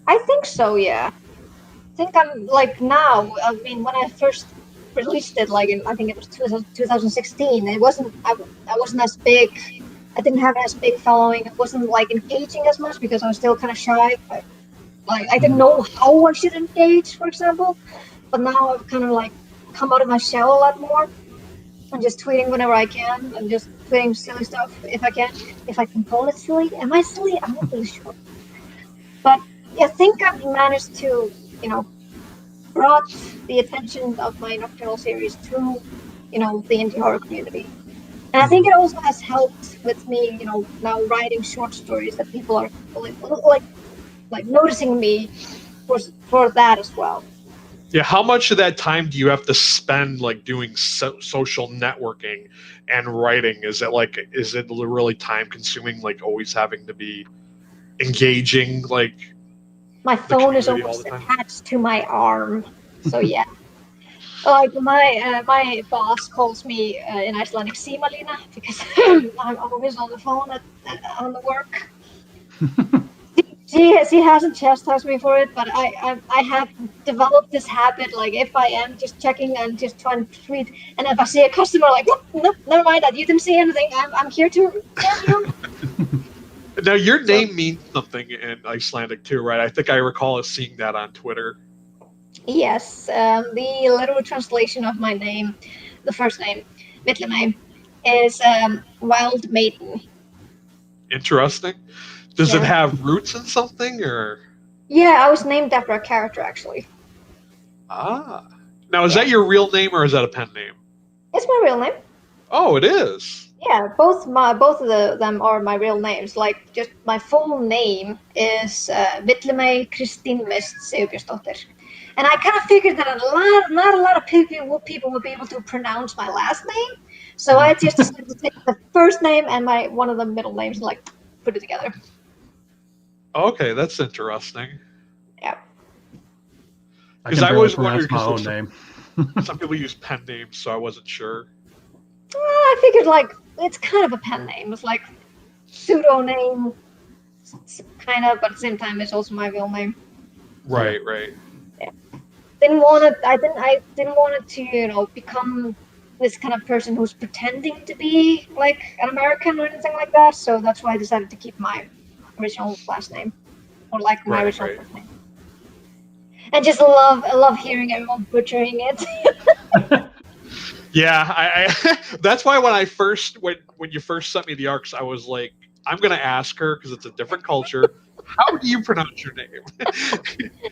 I think so, yeah. I think I'm like now. I mean, when I first released it, like I think it was 2016. It wasn't. I wasn't as big. I didn't have as big following. It wasn't like engaging as much because I was still kind of shy. Like I didn't know how I should engage, for example. But now I've kind of like come out of my shell a lot more. I'm just tweeting whenever I can. I'm just tweeting silly stuff if I can. If I can call it silly. Am I silly? I'm not really sure. But I think I've managed to, brought the attention of my Nocturnal series to, the indie horror community. And I think it also has helped with me, now writing short stories that people are like noticing me for that as well. Yeah, how much of that time do you have to spend like doing social networking and writing? Is it really time consuming? Like always having to be engaging? Like my phone is almost attached to my arm, so yeah. Like my boss calls me in Icelandic Símalína because I'm always on the phone on the work. She hasn't chastised me for it, but I have developed this habit. Like if I am just checking and just trying to tweet, and if I see a customer, like nope, never mind that, you didn't see anything. I'm here to serve you. Now your name means something in Icelandic too, right? I think I recall seeing that on Twitter. Yes, the literal translation of my name, the first name, Villimey, is wild maiden. Interesting. Does it have roots in something, or? Yeah, I was named after a character, actually. Ah. Now, is that your real name, or is that a pen name? It's my real name. Oh, it is. Yeah, both of them are my real names. Like, just my full name is Villimey Kristín Mist Sigurbjörnsdóttir. And I kind of figured that not a lot of people would be able to pronounce my last name. So I just decided to take the first name and one of the middle names and like put it together. Okay, that's interesting. Yeah. Because I always wondered my own name. Some people use pen names, so I wasn't sure. I figured like it's kind of a pen name. It's like pseudonym, kind of, but at the same time, it's also my real name. Right. Yeah. I didn't want it to become this kind of person who's pretending to be like an American or anything like that. So that's why I decided to keep my original last name, or like my original first name. And just love hearing everyone butchering it. Yeah, I that's why when you first sent me the arcs, I was like, I'm gonna ask her because it's a different culture. How do you pronounce your name?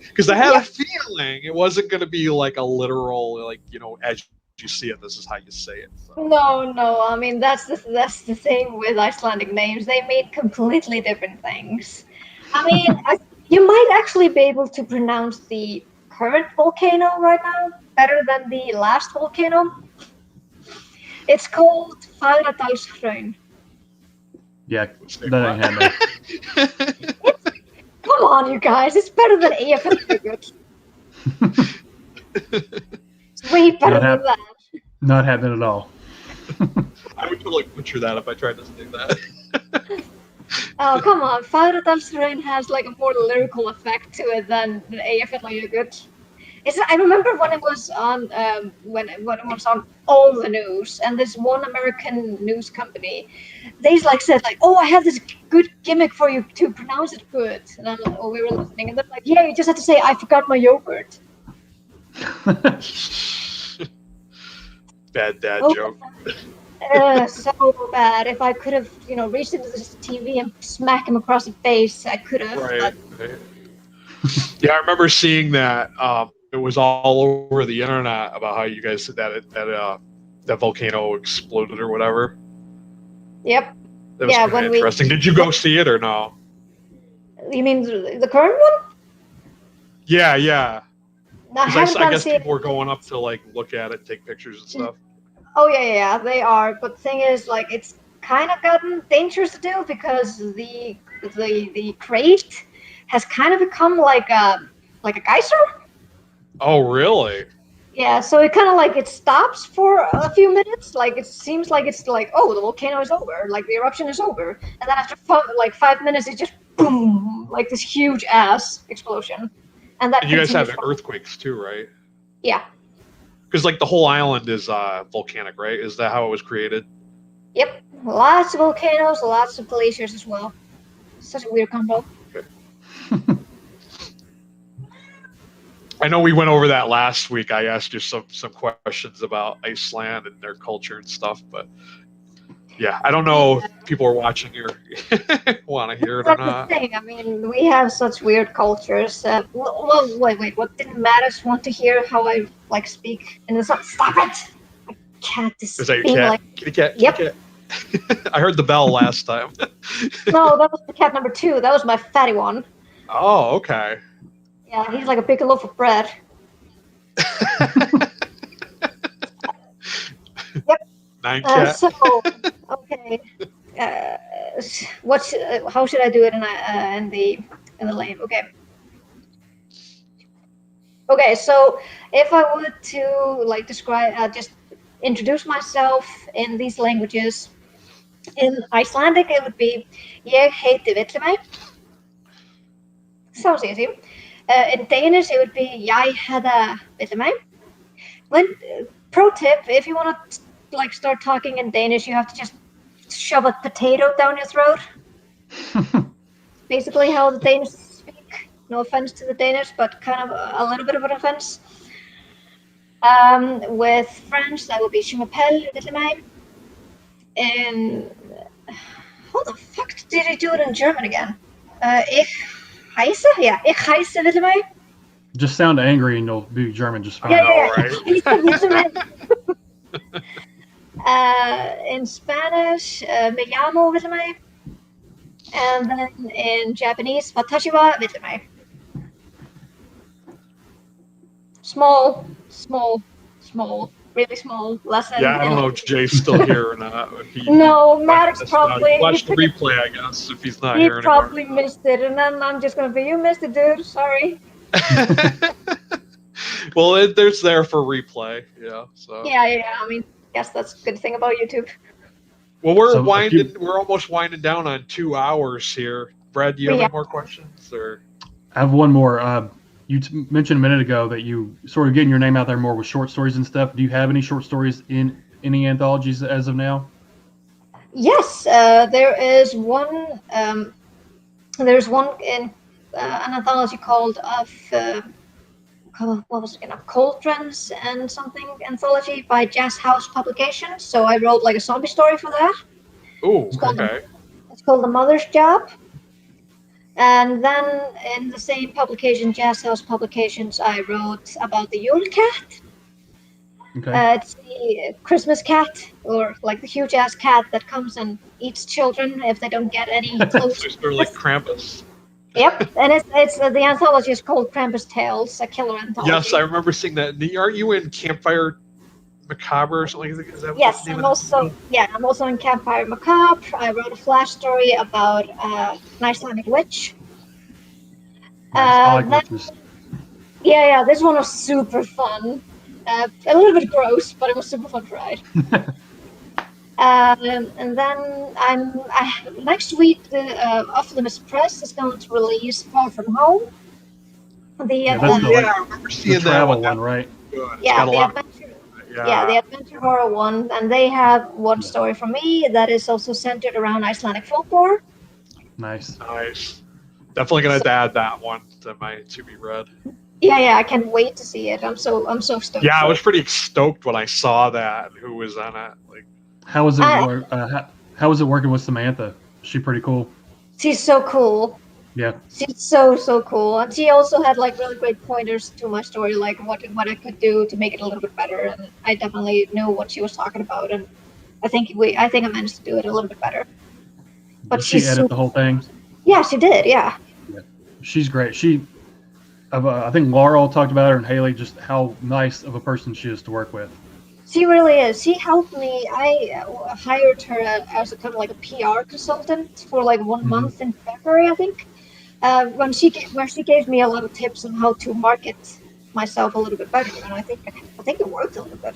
Because I had a feeling it wasn't gonna be like a literal, like as you see it, this is how you say it. So. No. I mean that's the thing with Icelandic names. They mean completely different things. I mean, you might actually be able to pronounce the current volcano right now better than the last volcano. It's called Fagradalshraun. Yeah, that ain't happening. Come on, you guys. It's better than Eyjafjallajökull. It's way better than that. Not happening at all. I would totally butcher that if I tried to say that. Oh, come on. Fagradalshraun has like a more lyrical effect to it than Eyjafjallajökull. I remember when it was on when it was on all the news, and this one American news company, they said oh, I have this good gimmick for you to pronounce it good, and I'm like, oh, we were listening, and they're like, yeah, you just have to say I forgot my yogurt. Bad dad joke. So bad. If I could have reached into this TV and smack him across the face, I could have. Right. Yeah, I remember seeing that. It was all over the internet about how you guys said that volcano exploded or whatever. Yep. That was kind of interesting. Did you go see it or no? You mean the current one? Yeah, yeah. I guess people were going up to like look at it, take pictures and stuff. Oh yeah, they are. But the thing is, like, it's kind of gotten dangerous to do because the crate has kind of become like a geyser. Oh, really? Yeah, so it kind of like it stops for a few minutes. Like it seems like it's like, oh, the volcano is over, like the eruption is over, and then after 5 minutes, it just boom, like this huge ass explosion. And you guys have earthquakes too, right? Yeah. Because like the whole island is volcanic, right? Is that how it was created? Yep, lots of volcanoes, lots of glaciers as well. Such a weird combo. Okay. I know we went over that last week. I asked you some questions about Iceland and their culture and stuff, but yeah, I don't know if people are watching here want to hear it or not. That's the thing. I mean, we have such weird cultures. Well, wait. What didn't Mattis want to hear how I like speak? And it's like, stop it! My cat is that your cat? Like, kitty cat? Yep. Kitty cat. I heard the bell last time. No, that was the cat number 2. That was my fatty one. Oh, okay. Yeah, he's like a big loaf of bread. Yep. 9 cat. So, okay. How should I do it in the lane? Okay, so if I were to like describe, just introduce myself in these languages, in Icelandic it would be ég heiti Villimey. Sounds easy. In Danish it would be jeg hedder Villimey. Pro tip: if you want to like start talking in Danish, you have to just shove a potato down your throat. Basically, how the Danish speak. No offense to the Danish, but kind of a little bit of an offense. With French, that would be je m'appelle Villimey. And how the fuck did he do it in German again? Ich heiße? Yeah, ich heiße Villimey. Just sound angry and you'll be German just fine. Yeah. In Spanish, me llamo Villimey. And then in Japanese, watashi wa Villimey. Small, really small lesson. Yeah, I don't know if Jay's still here or not. No, Maddox probably. Watch the replay, I guess, if he's not here anymore. He probably missed it, and then I'm just going to be, you missed it, dude. Sorry. Well, there's there for replay, yeah. So. Yeah. I mean, I guess that's a good thing about YouTube. Well, we're almost winding down on 2 hours here. Brad, do you have any more questions? Or I have one more. You mentioned a minute ago that you sort of getting your name out there more with short stories and stuff. Do you have any short stories in any anthologies as of now? Yes, there is one. There's one in an anthology called what was it again? Cauldrons and something anthology by Jazz House Publications. So I wrote like a zombie story for that. Oh, okay. It's called The Mother's Job. And then in the same publication, Jazz House Publications, I wrote about the Yule Cat. Okay. It's the Christmas cat, or like the huge ass cat that comes and eats children if they don't get any clothes. So sort of like Krampus. Yep, and it's the anthology is called Krampus Tales, a killer anthology. Yes, I remember seeing that. Aren't you in Campfire Macabre or something? Is that yes, I'm also in Campfire Macabre. I wrote a flash story about an Icelandic witch. I like witches. Yeah, this one was super fun. A little bit gross, but it was super fun to write. And then next week the Optimus Press is going to release Far From Home. I remember seeing that one, right? Yeah, the adventure horror one, and they have one story from me that is also centered around Icelandic folklore. Nice. Definitely gonna add that one to my to be read. Yeah, I can't wait to see it. I'm so stoked. Yeah, I was pretty stoked when I saw that and who was on it. Like, how was it? How was it working with Samantha? Is she pretty cool? She's so cool. Yeah. She's so cool, and she also had like really great pointers to my story, like what I could do to make it a little bit better. And I definitely knew what she was talking about, and I think I managed to do it a little bit better. But Did she edit the whole thing? Yeah, she did. Yeah. She's great. I think Laurel talked about her and Haley, just how nice of a person she is to work with. She really is. She helped me. I hired her as a kind of like a PR consultant for like 1 month in February, I think. When she gave me a lot of tips on how to market myself a little bit better, and I think it worked a little bit.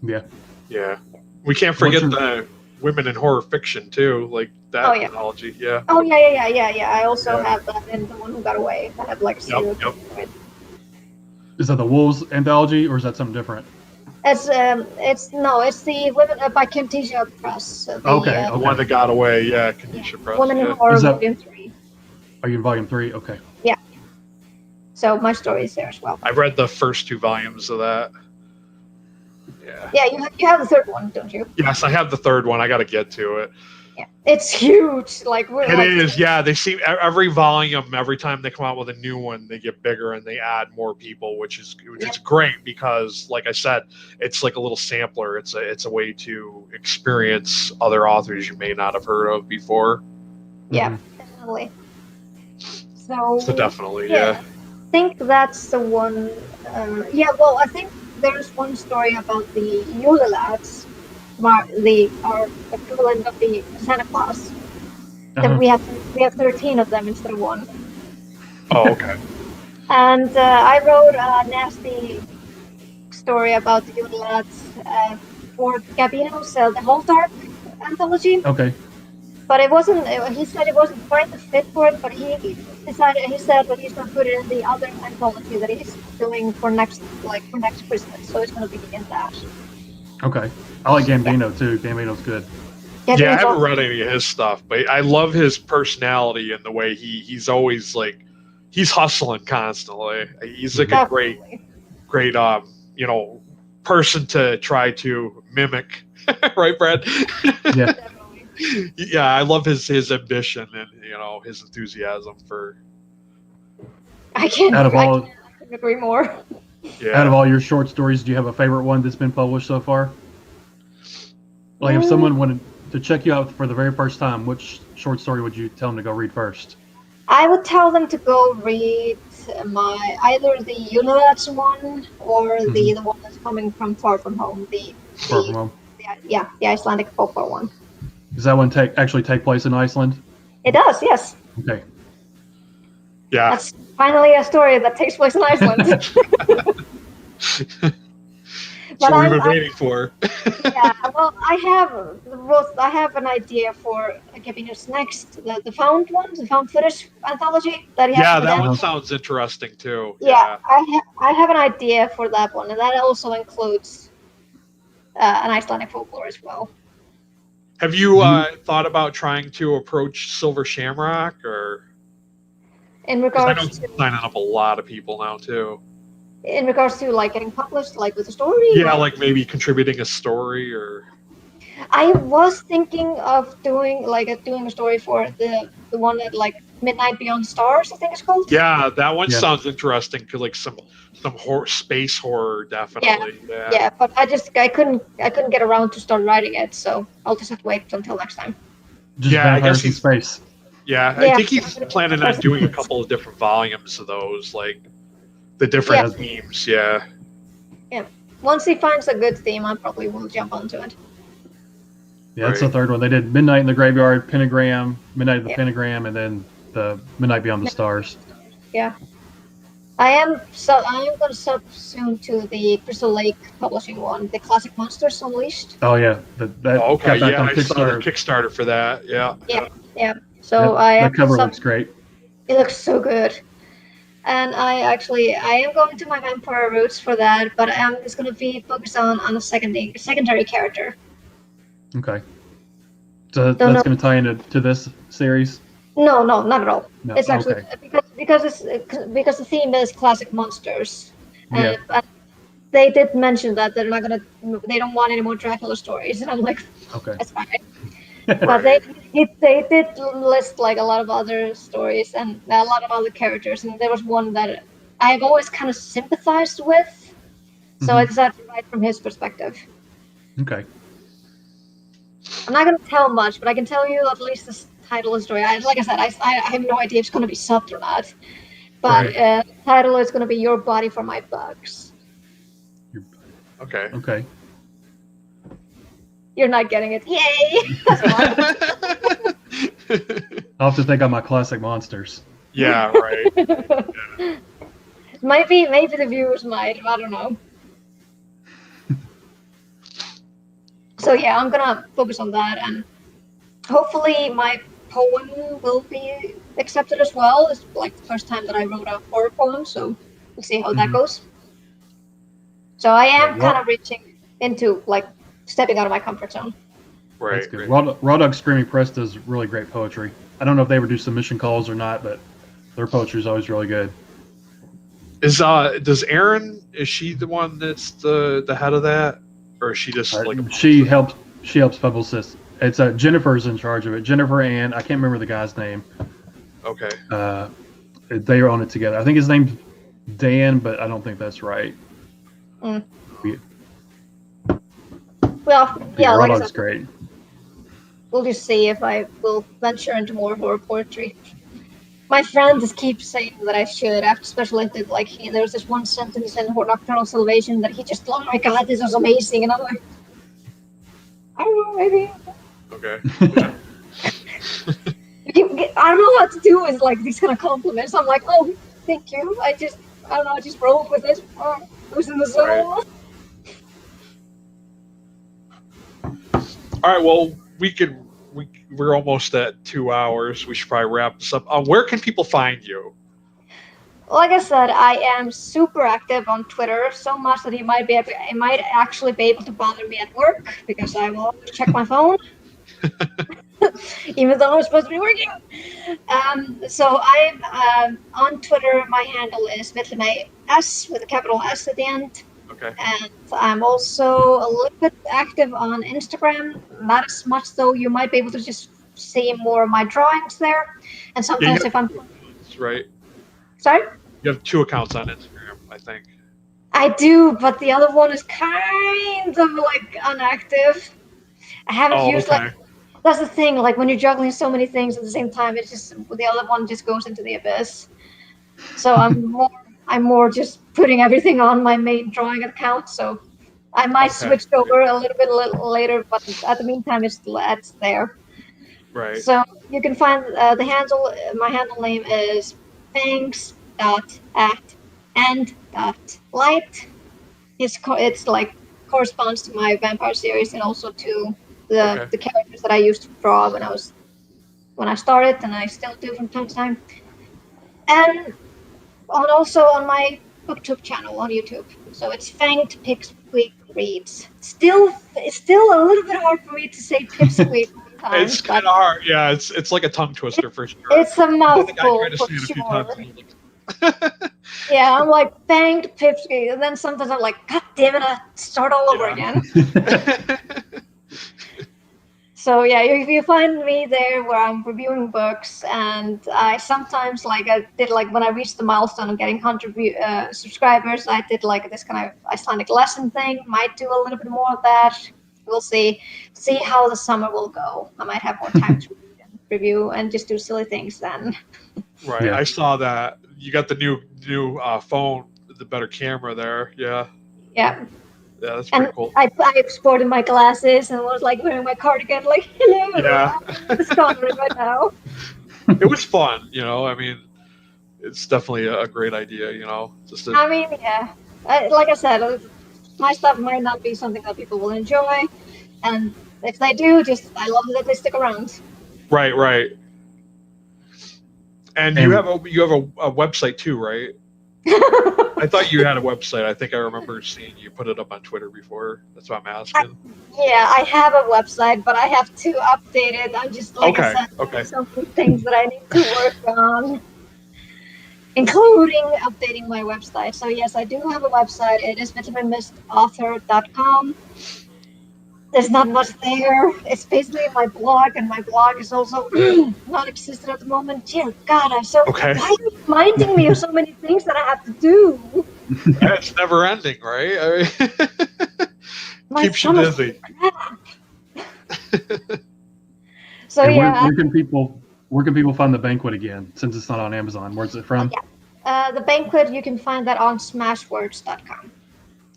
Yeah. Yeah. We can't forget the women in horror fiction too, like that anthology. Yeah. Oh yeah. I also have that in The One Who Got Away. I have like a series. Yep. Is that the Wolves anthology, or is that something different? It's the Women by Camtasia Press. The One That Got Away. Yeah, Camtasia Press. Women in Horror Volume 3. Are you in Volume 3? Okay. Yeah. So my story is there as well. I read the first 2 volumes of that. Yeah. Yeah, you have the third one, don't you? Yes, I have the third one. I got to get to it. Yeah, it's huge. It is. Yeah, they seem every volume. Every time they come out with a new one, they get bigger and they add more people, which is great because, like I said, it's like a little sampler. It's a way to experience other authors you may not have heard of before. Yeah, definitely. So definitely, I think that's the one. I think there's one story about the Yule lads, our equivalent of the Santa Claus. And we have 13 of them instead of 1. Oh, okay. And I wrote a nasty story about the Yule lads for Gabino's The Whole Dark anthology. Okay. But it wasn't. He said it wasn't quite the fit for it. But he said that he's gonna put it in the other anthology that he's doing for next Christmas. So it's gonna be in that. Okay. I like Gambino too. Gambino's good. I haven't read any of his stuff, but I love his personality and the way he's always like he's hustling constantly. He's like a great person to try to mimic, right, Brad? Yeah. Yeah, I love his ambition and his enthusiasm for. I couldn't agree more. Yeah. Out of all your short stories, do you have a favorite one that's been published so far? Like, if someone wanted to check you out for the very first time, which short story would you tell them to go read first? I would tell them to go read either the Unilads one or the one that's coming from Far From Home. Far From Home. The Icelandic folklore one. Does that one actually take place in Iceland? It does, yes. Okay. Yeah. That's finally a story that takes place in Iceland. That's what we've been waiting for. Yeah, well, I have an idea for Gabino's next, the found footage anthology that he has. Yeah, that one sounds interesting too. Yeah, I have an idea for that one, and that also includes an Icelandic folklore as well. Have you thought about trying to approach Silver Shamrock, or? In regards to signing up a lot of people now too. In regards to getting published, with a story. Yeah, maybe contributing a story or. I was thinking of doing a story for the one that Midnight Beyond Stars, I think it's called. Yeah, that one sounds interesting. Cause some space horror, definitely. Yeah, but I couldn't get around to start writing it, so I'll just have to wait until next time. I guess he's space. Yeah, I think he's planning on doing a couple of different volumes of those, the different themes. Yeah. Yeah. Once he finds a good theme, I probably will jump onto it. Yeah, that's the third one. They did Midnight in the Graveyard, Pentagram, Midnight of the Pentagram, and then the Midnight Beyond the Stars. Yeah. I am going to sub soon to the Crystal Lake publishing one, the Classic Monsters Unleashed. Oh yeah, okay. Yeah, I saw the Kickstarter for that. Yeah. Yeah. So that cover looks great. It looks so good. And I am going to my vampire roots for that, but I'm just going to be focused on a secondary character. Okay. So that's going to tie into this series? No, not at all. No, it's actually because the theme is classic monsters. And they did mention that they don't want any more Dracula stories, and I'm like, okay, that's fine. But they did list a lot of other stories and a lot of other characters, and there was one that I've always kind of sympathized with, so I decided to write from his perspective. Okay. I'm not going to tell much, but I can tell you at least the title of the story. Like I said, I have no idea if it's going to be subbed or not. But the title is going to be Your Body for My Bugs. Okay. Okay. You're not getting it. Yay! I'll have to think of my classic monsters. Yeah, right. Yeah. Maybe the viewers might. I don't know. So yeah, I'm gonna focus on that, and hopefully my poem will be accepted as well. It's like the first time that I wrote a horror poem, so we'll see how that goes. So I am kind of reaching into like stepping out of my comfort zone. Right. That's good. Raw Dog Screaming Press does really great poetry. I don't know if they ever do submission calls or not, but their poetry is always really good. Does Erin, is she the one that's the head of that, or is she just like she helps publicists? It's Jennifer's in charge of it. Jennifer and I can't remember the guy's name. Okay. They are on it together. I think his name's Dan, but I don't think that's right. Mm. Well, yeah, Raw like Dog's great. We'll just see if I will venture into more horror poetry. My friend just keeps saying that I should, after especially like there was this one sentence in Nocturnal Salvation that he just, oh my god, this was amazing, and I'm like, I don't know, maybe. Okay. I don't know how to do with like these kind of compliments. I'm like, oh, thank you. I don't know, I just rolled with it. It was in the zone. Right. All right, well, we're almost at 2 hours. We should probably wrap this up. Where can people find you? Like I said, I am super active on Twitter, so much that you might actually be able to bother me at work because I will always check my phone, even though I'm supposed to be working. So I'm on Twitter. My handle is Villimey S with a capital S at the end. Okay. And I'm also a little bit active on Instagram. Not as much, though. You might be able to just see more of my drawings there. And sometimes if I'm... Right. Sorry? You have 2 accounts on Instagram, I think. I do, but the other one is kind of like inactive. I haven't used like... That's the thing, like when you're juggling so many things at the same time, it's just the other one just goes into the abyss. So I'm more just putting everything on my main drawing account, so I might switch over a little bit later, but at the meantime, it's there. Right. So you can find the handle. My handle name is fangs.at.and.light. It's like corresponds to my vampire series and also to the characters that I used to draw when I started, and I still do from time to time. And also on my booktube channel on YouTube. So it's Fanged Pipsqueak Reads. It's still a little bit hard for me to say Pipsqueak sometimes. It's kind of hard. Yeah, it's like a tongue twister for sure. It's a mouthful for sure. Yeah, I'm like Fanged Pipsqueak, and then sometimes I'm like, God damn it, I start all over again. So yeah, you find me there where I'm reviewing books, and I sometimes I did when I reached the milestone of getting 100 subscribers, I did this kind of Icelandic lesson thing. Might do a little bit more of that. We'll see how the summer will go. I might have more time to review and just do silly things then. Right, yeah. I saw that you got the new phone, the better camera there. Yeah. Yeah. Yeah, that's pretty cool. I sported my glasses and was wearing my cardigan, hello. Yeah. I'm discovering right now. It was fun, I mean, it's definitely a great idea, I mean, yeah. Like I said, my stuff might not be something that people will enjoy, and if they do, I love that they stick around. Right. And you have a website too, right? I thought you had a website. I think I remember seeing you put it up on Twitter before. That's why I'm asking. I have a website, but I have to update it. I'm just I said, some things that I need to work on, including updating my website. So yes, I do have a website. It is vitaminmistauthor.com. There's not much there. It's basically my blog, and my blog is also non-existent at the moment. Dear God, I'm so... Why are you reminding me of so many things that I have to do? Yeah, it's never ending, right? I mean, keeps you busy. So and yeah. where can people find the banquet again? Since it's not on Amazon, where's it from? Yeah. The banquet, you can find that on smashwords.com.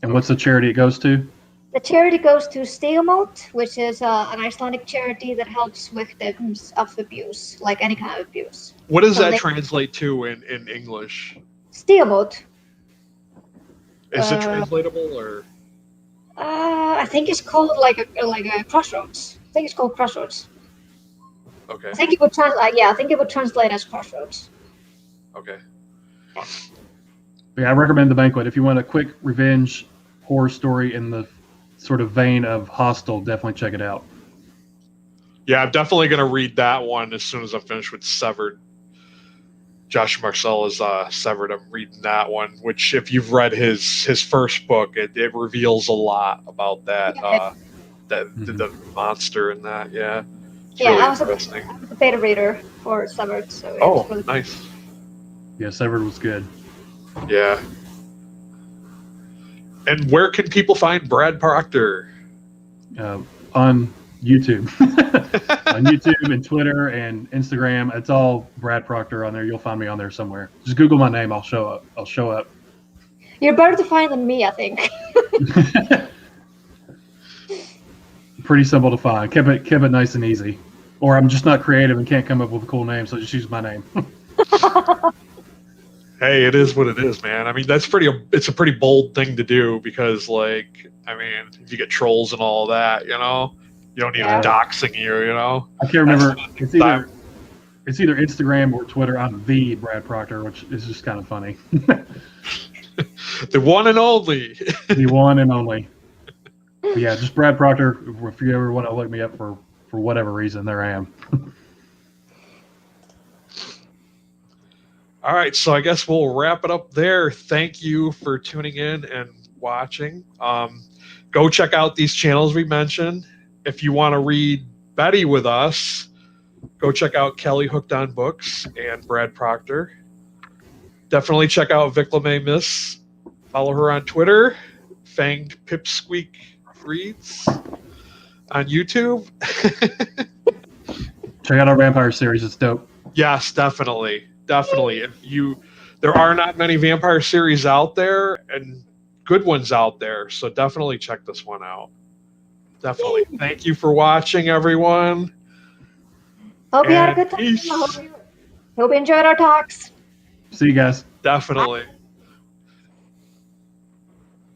And what's the charity it goes to? The charity goes to Stigmot, which is an Icelandic charity that helps victims of abuse, like any kind of abuse. What does that translate to in English? Stigmot. Is it translatable or? I think it's called like a crossroads. I think it's called crossroads. Okay. I think it would translate. Yeah, I think it would translate as crossroads. Okay. Yeah, I recommend The Banquet. If you want a quick revenge horror story in the sort of vein of Hostel, definitely check it out. Yeah, I'm definitely going to read that one as soon as I'm finished with Severed. Josh Marcel is Severed. I'm reading that one, which if you've read his first book, it reveals a lot about that the monster in that. Yeah, it's really interesting. I was a beta reader for Severed, so it was really nice. Yeah, Severed was good. Yeah. And where can people find Brad Proctor? On YouTube. On YouTube and Twitter and Instagram. It's all Brad Proctor on there. You'll find me on there somewhere. Just Google my name. I'll show up. You're better to find than me, I think. Pretty simple to find. Keep it nice and easy. Or I'm just not creative and can't come up with a cool name, so just use my name. Hey, it is what it is, man. I mean, it's a pretty bold thing to do because, like, I mean, if you get trolls and all that, you know, you don't need them doxing you, you know. I can't remember. It's either Instagram or Twitter. I'm the Brad Proctor, which is just kind of funny. The one and only. The one and only. But yeah, just Brad Proctor. If you ever want to look me up for whatever reason, there I am. All right, so I guess we'll wrap it up there. Thank you for tuning in and watching. Go check out these channels we mentioned. If you want to read Betty with us, go check out Kelly Hooked on Books and Brad Proctor. Definitely check out Villimey Miss. Follow her on Twitter, Fanged Pipsqueak Reads on YouTube. Check out our vampire series; it's dope. Yes, definitely. There are not many vampire series out there and good ones out there, so definitely check this one out. Definitely. Thank you for watching, everyone. Hope you had a good time. Hope you enjoyed our talks. See you guys. Definitely.